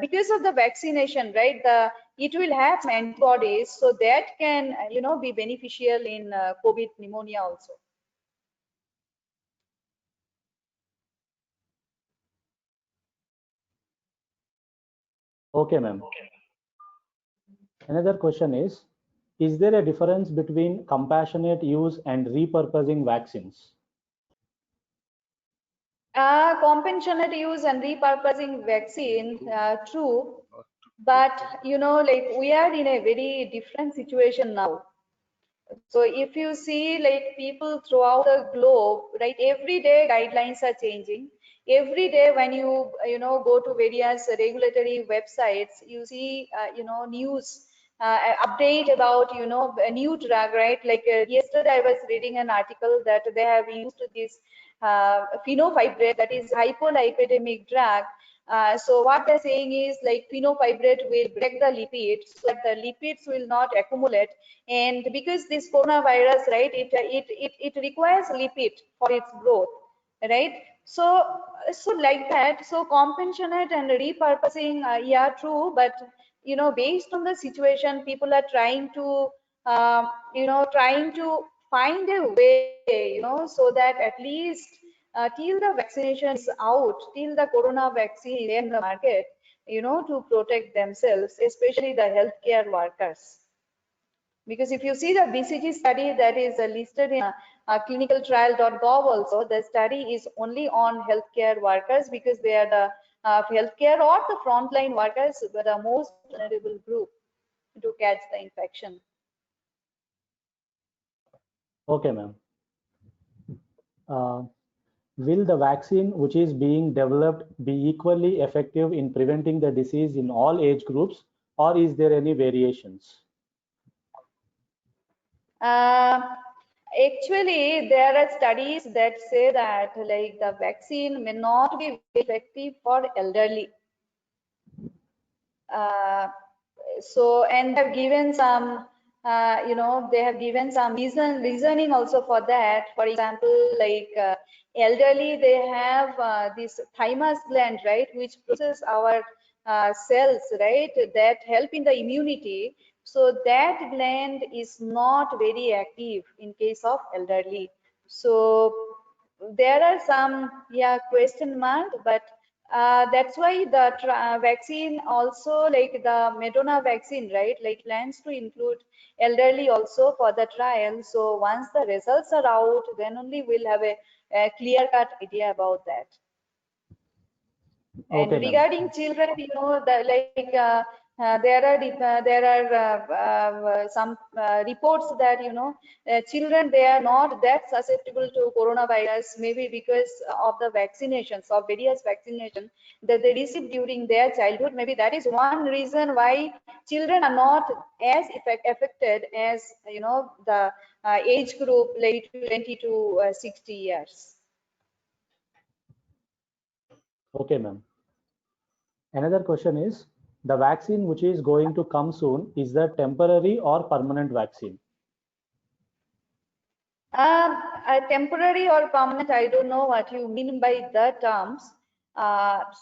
because of the vaccination, right? It will have some antibodies, so that can be beneficial in COVID pneumonia also.
Okay, ma'am. Another question is there a difference between compassionate use and repurposing vaccines?
Compassionate use and repurposing vaccine, true, but like we are in a very different situation now. So if you see like people throughout the globe, right, every day guidelines are changing. Every day when you go to various regulatory websites, you see news update about, you know, a new drug, right? Like yesterday I was reading an article that they have used this fenofibrate, that is hypolipidemic drug. So what they're saying is like fenofibrate will break the lipids so that the lipids will not accumulate. And because this coronavirus, right, it requires lipid for its growth, right? So like that, so compassionate and repurposing, yeah, true, but you know, based on the situation, people are trying to you know, trying to find a way, you know, so that at least till the vaccination is out, till the corona vaccine is in the market, you know, to protect themselves, especially the healthcare workers. Because if you see the BCG study that is listed in clinicaltrial.gov also, the study is only on healthcare workers because they are the healthcare or the frontline workers, but the most vulnerable group to catch the infection.
Okay, ma'am. Will the vaccine which is being developed be equally effective in preventing the disease in all age groups, or is there any variations?
Actually, there are studies that say that like the vaccine may not be effective for elderly. So, and they have given some, you know, they have given some reasoning also for that. For example, like elderly, they have this thymus gland, right, which processes our cells, right, that help in the immunity. So that gland is not very active in case of elderly. So there are some, yeah, question mark, but that's why the vaccine also, like the Moderna vaccine, right, like plans to include elderly also for the trial. So once the results are out, then only we'll have a clear-cut idea about that. And
Okay,
regarding children, you know, the, like there are some reports that, you know, children, they are not that susceptible to coronavirus, maybe because of the vaccinations, of various vaccination that they received during their childhood. Maybe that is one reason why children are not as affected as, you know, the age group like 20 to 60 years.
Okay, ma'am. Another question is, the vaccine which is going to come soon, is that temporary or permanent vaccine?
A temporary or permanent, I don't know what you mean by the terms.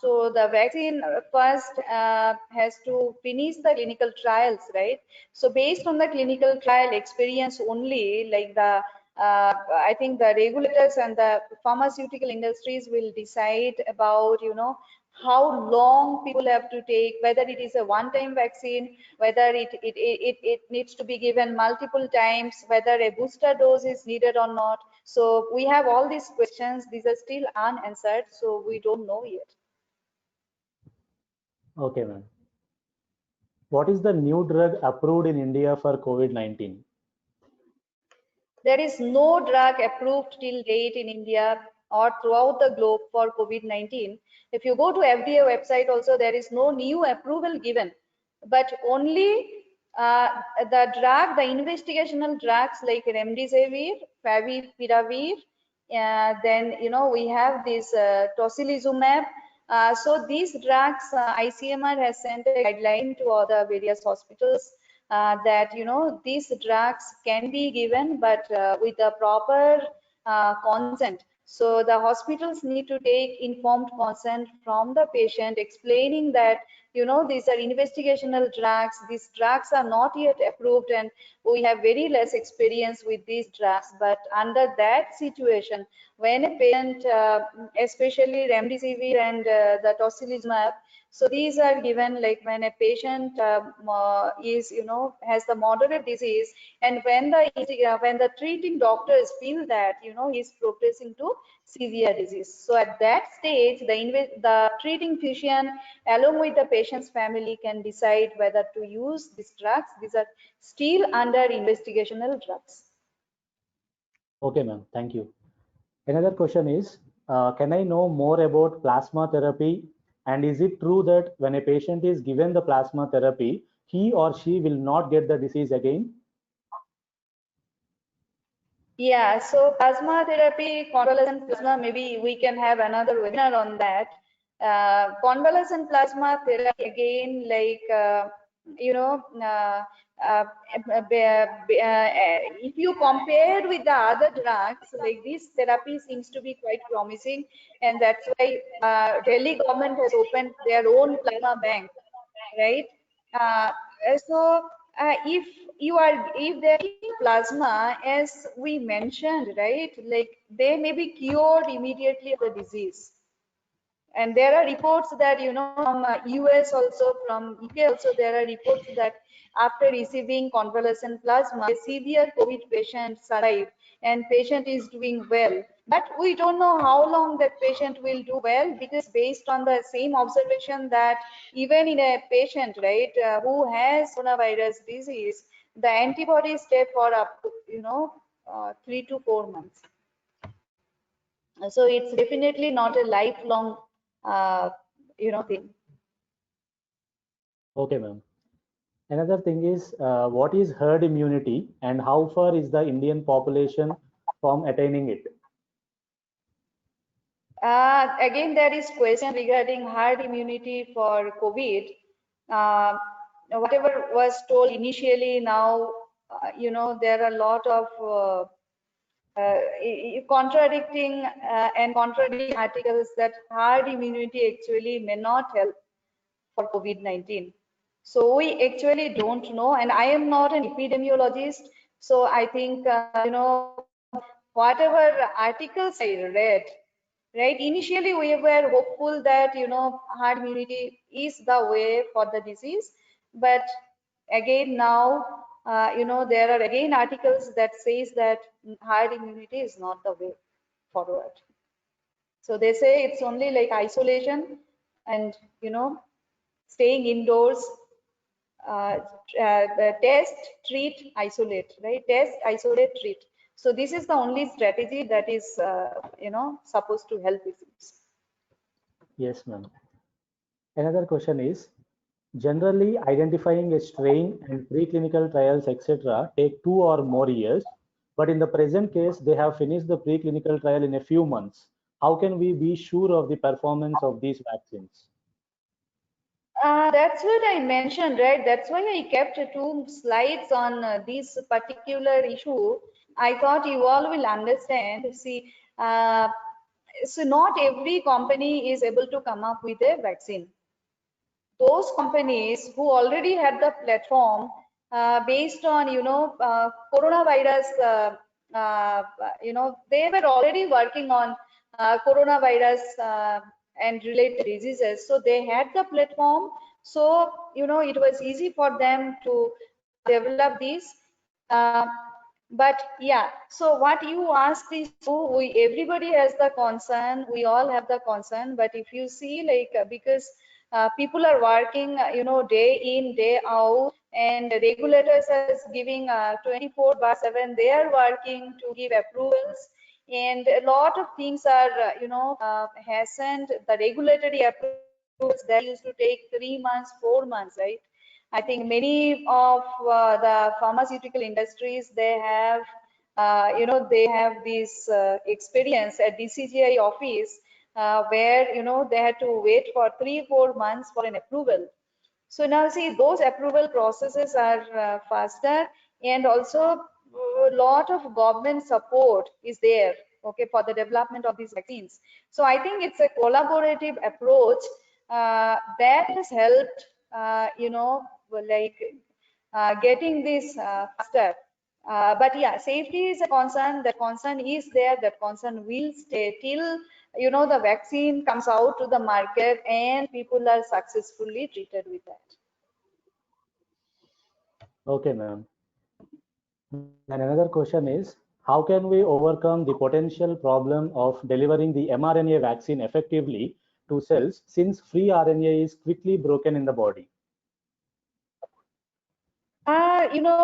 So the vaccine first has to finish the clinical trials, right? So based on the clinical trial experience only, like the I think the regulators and the pharmaceutical industries will decide about, you know, how long people have to take, whether it is a one-time vaccine, whether it needs to be given multiple times, whether a booster dose is needed or not. So we have all these questions. These are still unanswered, so we don't know yet.
Okay, ma'am. What is the new drug approved in India for COVID-19?
There is no drug approved till date in India or throughout the globe for COVID-19. If you go to FDA website also, there is no new approval given, but only the drug, the investigational drugs like remdesivir, favipiravir, then, you know, we have this tocilizumab. So these drugs, ICMR has sent a guideline to all the various hospitals that, you know, these drugs can be given, but with a proper consent. So the hospitals need to take informed consent from the patient, explaining that, you know, these are investigational drugs. These drugs are not yet approved, and we have very less experience with these drugs. But under that situation, when a patient, especially remdesivir and the tocilizumab, so these are given like when a patient is, you know, has the moderate disease, and when the treating doctors feel that, you know, he's progressing to severe disease. So at that stage, the treating physician along with the patient's family can decide whether to use these drugs. These are still under investigational drugs.
Okay, ma'am. Thank you. Another question is, can I know more about plasma therapy? And is it true that when a patient is given the plasma therapy, he or she will not get the disease again?
Yeah, so plasma therapy, convalescent plasma, maybe we can have another webinar on that. Convalescent plasma therapy, again, like, you know, if you compare with the other drugs, like this therapy seems to be quite promising, and that's why Delhi government has opened their own plasma bank, right? If they're taking plasma, as we mentioned, right, like they may be cured immediately of the disease. And there are reports that, you know, from US also, from UK also, there are reports that after receiving convalescent plasma, a severe COVID patient survived and patient is doing well. But we don't know how long that patient will do well, because based on the same observation that even in a patient, right, who has coronavirus disease, the antibodies stay for up to, 3 to 4 months. So it's definitely not a lifelong thing.
Okay, ma'am. Another thing is, what is herd immunity and how far is the Indian population from attaining it?
Again, there is question regarding herd immunity for COVID. Whatever was told initially, now, there are a lot of contradicting and contradicting articles that herd immunity actually may not help for COVID-19. So we actually don't know, and I am not an epidemiologist, so I think, whatever articles I read, right, initially we were hopeful that, herd immunity is the way for the disease, but again now, there are again articles that says that herd immunity is not the way forward. So they say it's only like isolation and, staying indoors, test, treat, isolate, right? Test, isolate, treat. So this is the only strategy that is, supposed to help victims.
Yes, ma'am. Another question is, generally identifying a strain and preclinical trials, etc., take 2 or more years, but in the present case, they have finished the preclinical trial in a few months. How can we be sure of the performance of these vaccines?
That's what I mentioned, right? That's why I kept 2 slides on this particular issue. I thought you all will understand. See, so not every company is able to come up with a vaccine. Those companies who already had the platform based on, coronavirus, they were already working on coronavirus and related diseases. So they had the platform. So, it was easy for them to develop this. But yeah, so what you asked is true. Everybody has the concern. We all have the concern. But if you see, like, because people are working, day in, day out, and the regulators are giving 24/7. They are working to give approvals, and a lot of things are, hastened. The regulatory approvals that used to take 3 months, 4 months, right? I think many of the pharmaceutical industries, they have, they have this experience at DCGI office where, they had to wait for 3-4 months for an approval. So now see, those approval processes are faster, and also a lot of government support is there, okay, for the development of these vaccines. So I think it's a collaborative approach that has helped, like getting this faster. But yeah, safety is a concern. That concern is there. That concern will stay till, the vaccine comes out to the market and people are successfully treated with that.
Okay, ma'am. And another question is, how can we overcome the potential problem of delivering the mRNA vaccine effectively to cells, since free RNA is quickly broken in the body?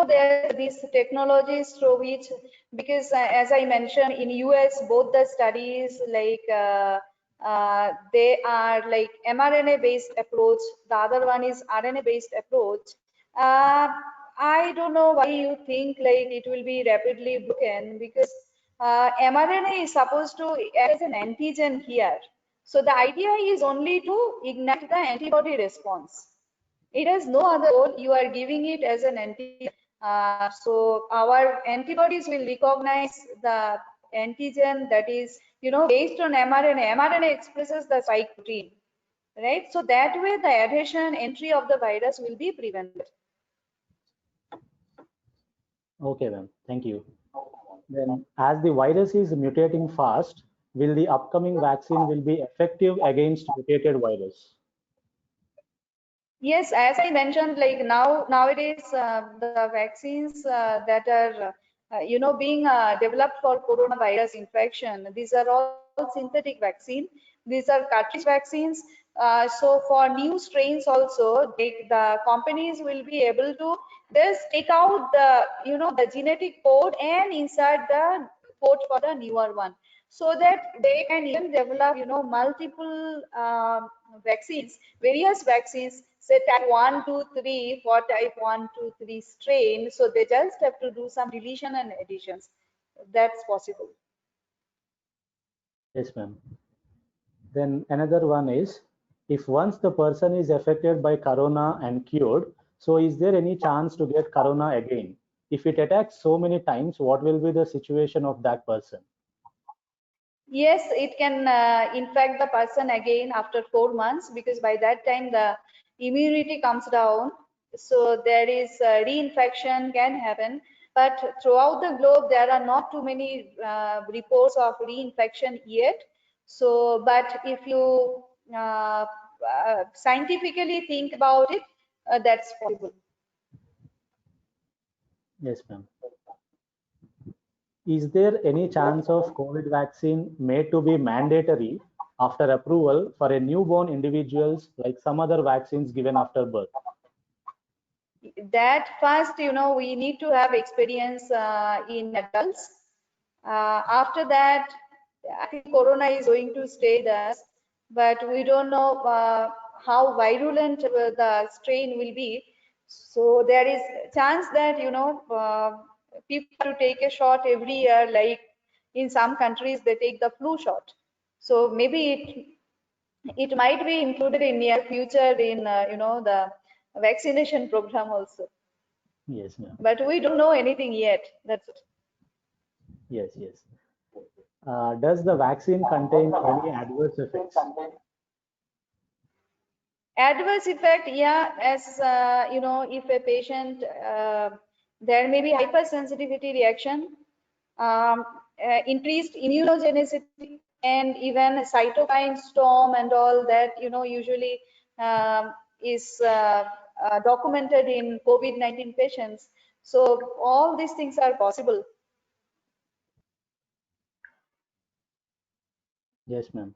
There are these technologies through which, because as I mentioned, in US, both the studies, like, they are like mRNA based approach. The other one is RNA based approach. I don't know why you think like it will be rapidly broken, because mRNA is supposed to act as an antigen here. So the idea is only to ignite the antibody response. It has no other goal. You are giving it as an antigen. So our antibodies will recognize the antigen that is, based on mRNA. mRNA expresses the spike protein, right? So that way the adhesion entry of the virus will be prevented.
Okay, then. Thank you. Then, as the virus is mutating fast, will the upcoming vaccine will be effective against mutated virus?
Yes, as I mentioned, like nowadays the vaccines that are being developed for coronavirus infection, these are all synthetic vaccine. These are cartridge vaccines. So for new strains also, the companies will be able to just take out the the genetic code and insert the code for the newer one, so that they can even develop multiple vaccines, various vaccines, say type 1, 2, 3 for type 1, 2, 3 strain. So they just have to do some deletion and additions. That's possible.
Yes, ma'am. Then another one is, if once the person is affected by corona and cured, so is there any chance to get corona again? If it attacks so many times, what will be the situation of that person?
Yes, it can infect the person again after 4 months, because by that time the immunity comes down. So there is reinfection can happen. But throughout the globe, there are not too many reports of reinfection yet. So, but if you scientifically think about it, that's possible.
Yes, ma'am. Is there any chance of COVID vaccine made to be mandatory after approval for a newborn individuals like some other vaccines given after birth?
That first, we need to have experience in adults. After that, I think corona is going to stay with us, but we don't know how virulent the strain will be. So there is chance that people have to take a shot every year, like in some countries they take the flu shot. So maybe it might be included in near future in the vaccination program also,
Yes, ma'am.
but we don't know anything yet. That's it.
Yes, yes. Does the vaccine contain any adverse effects?
Adverse effect, yeah, as if a patient there may be hypersensitivity reaction, increased immunogenicity, and even a cytokine storm and all that usually is documented in COVID-19 patients. So all these things are possible.
Yes, ma'am.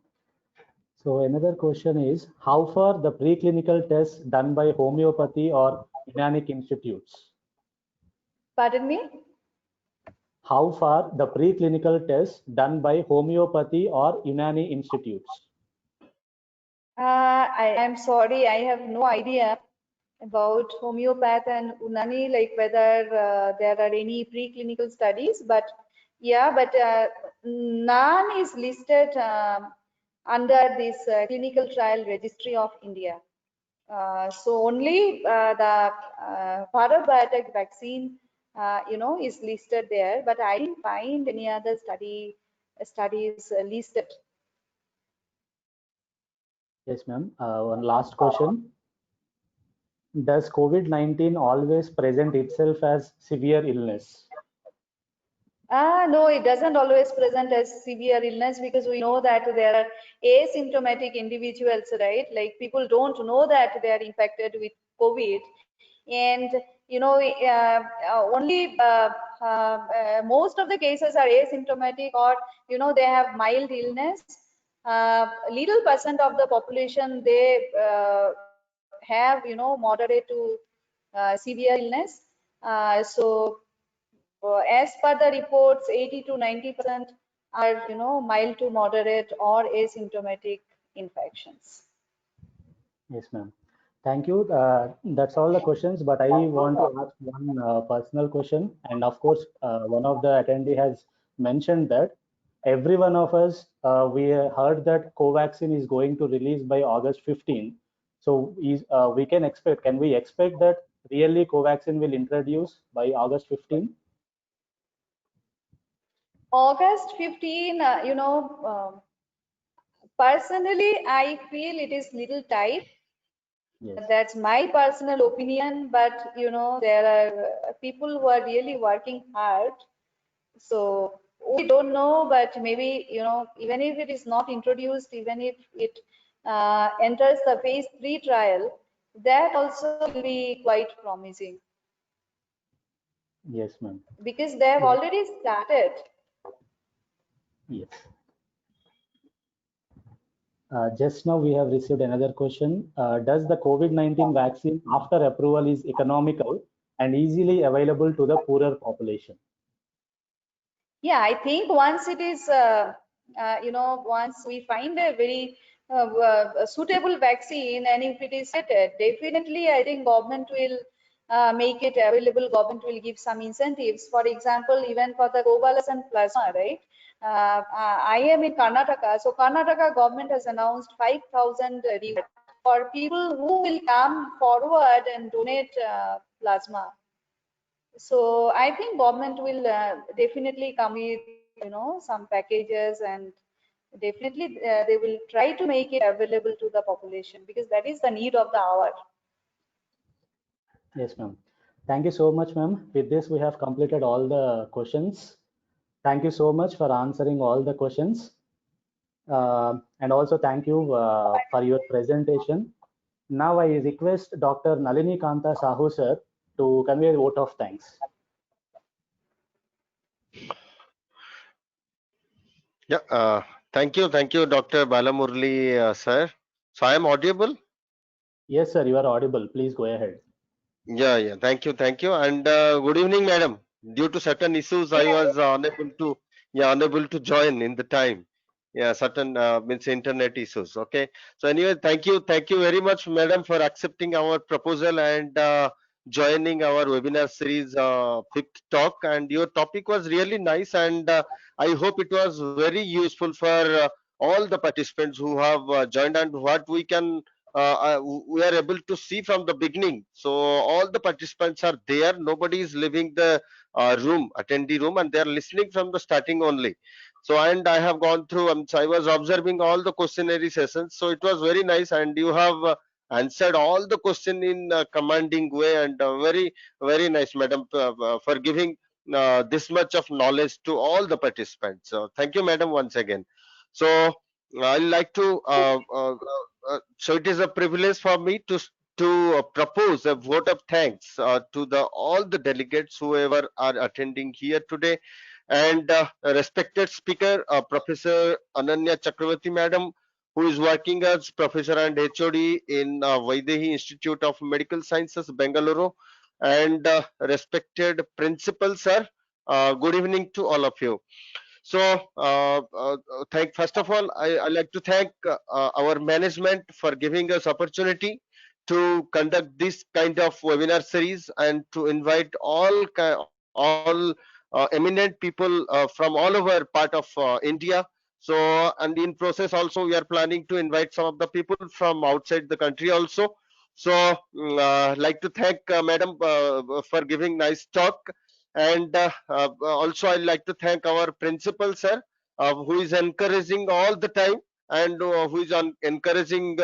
So another question is, how far the preclinical tests done by homeopathy or Unanic institutes?
Pardon me?
How far the preclinical tests done by homeopathy or Unani institutes?
I am sorry, I have no idea about homeopath and Unani, like whether there are any preclinical studies, but yeah, but none is listed under this clinical trial registry of India. So only the Bharat Biotech vaccine, is listed there, but I didn't find any other studies listed.
Yes, ma'am. One last question. Does COVID-19 always present itself as severe illness?
No, it doesn't always present as severe illness, because we know that there are asymptomatic individuals, right? Like people don't know that they are infected with COVID, and only most of the cases are asymptomatic, or they have mild illness. Little percent of the population, they have moderate to severe illness. So as per the reports, 80 to 90% are mild to moderate or asymptomatic infections.
Yes, ma'am. Thank you. That's all the questions, but I want to ask one personal question. And of course, one of the attendee has mentioned that every one of us, we heard that Covaxin is going to release by August 15. So we can we expect that really Covaxin will introduce by August 15?
August 15, personally, I feel it is little tight.
Yes.
That's my personal opinion, but there are people who are really working hard. So we don't know, but maybe, even if it is not introduced, even if it enters the phase 3 trial, that also will be quite promising.
Yes, ma'am.
Because they have
Yeah.
already started.
Yes. Just now we have received another question. Does the COVID-19 vaccine after approval is economical and easily available to the poorer population?
Yeah, I think once it is, once we find a very suitable vaccine, and if it is settled, definitely I think government will make it available. Government will give some incentives. For example, even for the convalescent plasma, right? I am in Karnataka, so Karnataka government has announced 5,000 rewards for people who will come forward and donate plasma. So I think government will definitely come with some packages, and definitely they will try to make it available to the population, because that is the need of the hour.
Yes, ma'am. Thank you so much, ma'am. With this, we have completed all the questions. Thank you so much for answering all the questions. And also thank you for your presentation. Now I request Dr. Nalini Kanta Sahu sir to convey a vote of thanks.
Yeah, thank you, Dr. Balamurli, sir. So I am audible?
Yes, sir, you are audible. Please go ahead.
Yeah. Thank you, and good evening, madam. Due to certain issues, I was unable to join in the time. Yeah, certain means internet issues. Okay. So anyway, thank you very much, madam, for accepting our proposal and joining our webinar series, fifth talk. And your topic was really nice, and I hope it was very useful for all the participants who have joined, and what we are able to see from the beginning. So all the participants are there. Nobody is leaving the attendee room, and they are listening from the starting only. So, and I have gone through. So I was observing all the questionnaire sessions. So it was very nice, and you have answered all the question in commanding way, and very nice, madam, for giving this much of knowledge to all the participants. So thank you, madam, once again. So I like to so it is a privilege for me to propose a vote of thanks to the all the delegates whoever are attending here today, and respected speaker, Professor Ananya Chakravarti madam, who is working as professor and HOD in Vaidehi Institute of Medical Sciences, Bengaluru, and respected principal sir. Good evening to all of you. So, thank first of all, I like to thank our management for giving us opportunity to conduct this kind of webinar series, and to invite all eminent people from all over part of India. So, and in process also, we are planning to invite some of the people from outside the country also. So, like to thank Madam for giving nice talk, and also I'd like to thank our principal sir, who is encouraging all the time, and who is encouraging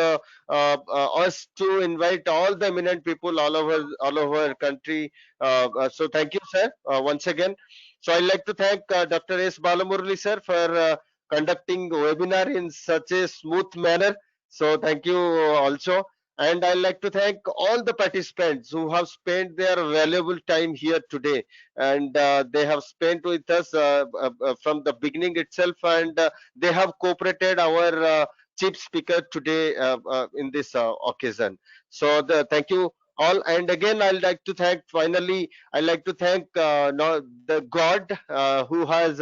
us to invite all the eminent people all over country. So thank you, sir, once again. So I'd like to thank Dr. S. Balamurli sir for conducting webinar in such a smooth manner. So thank you also. And I'd like to thank all the participants who have spent their valuable time here today, and they have spent with us from the beginning itself, and they have cooperated our chief speaker today in this occasion. So thank you all, and again I'd like to thank, finally I'd like to thank the God who has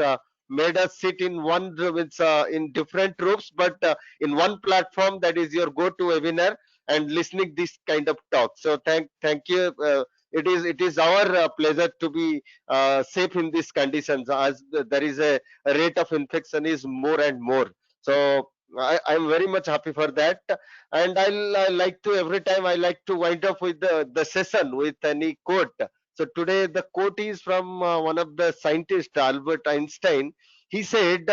made us sit in one room. It's in different rooms, but in one platform, that is your go-to webinar. and listening this kind of talk. So thank you. It is our pleasure to be safe in these conditions, as there is a rate of infection is more and more. So I'm very much happy for that. And I like to, every time I like to wind up with the session with any quote. So today the quote is from one of the scientists, Albert Einstein. He said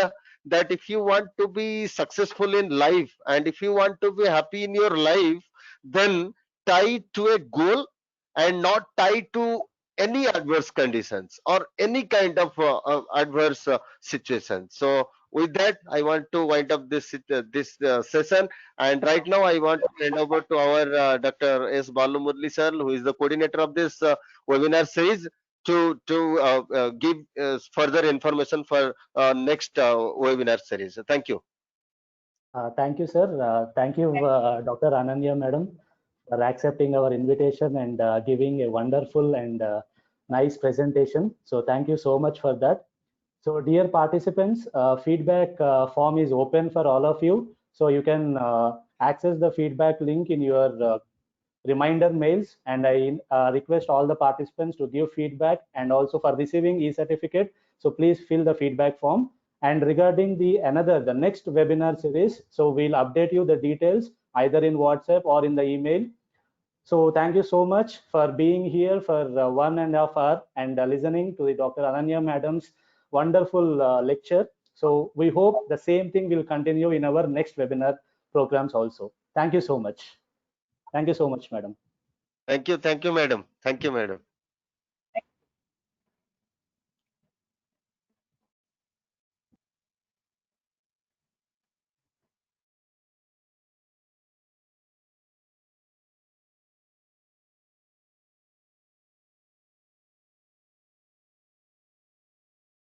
that if you want to be successful in life and if you want to be happy in your life, then tie to a goal and not tie to any adverse conditions or any kind of adverse situation. So with that, I want to wind up this session, and right now I want to hand over to our Dr. S. Balu Murli sir, who is the coordinator of this webinar series, to give further information for next webinar series. Thank you.
Thank you, sir. Thank you, Dr. Ananya Madam, for accepting our invitation and giving a wonderful and nice presentation. So thank you so much for that. So dear participants, feedback form is open for all of you. So you can access the feedback link in your reminder mails, and I request all the participants to give feedback, and also for receiving e-certificate. So please fill the feedback form. And regarding the next webinar series, so we'll update you the details either in WhatsApp or in the email. So thank you so much for being here for 1.5 hours and listening to the Dr. Ananya Madam's wonderful lecture. So we hope the same thing will continue in our next webinar programs also. Thank you so much. Thank you so much, madam.
Thank you, madam. Thank you, madam.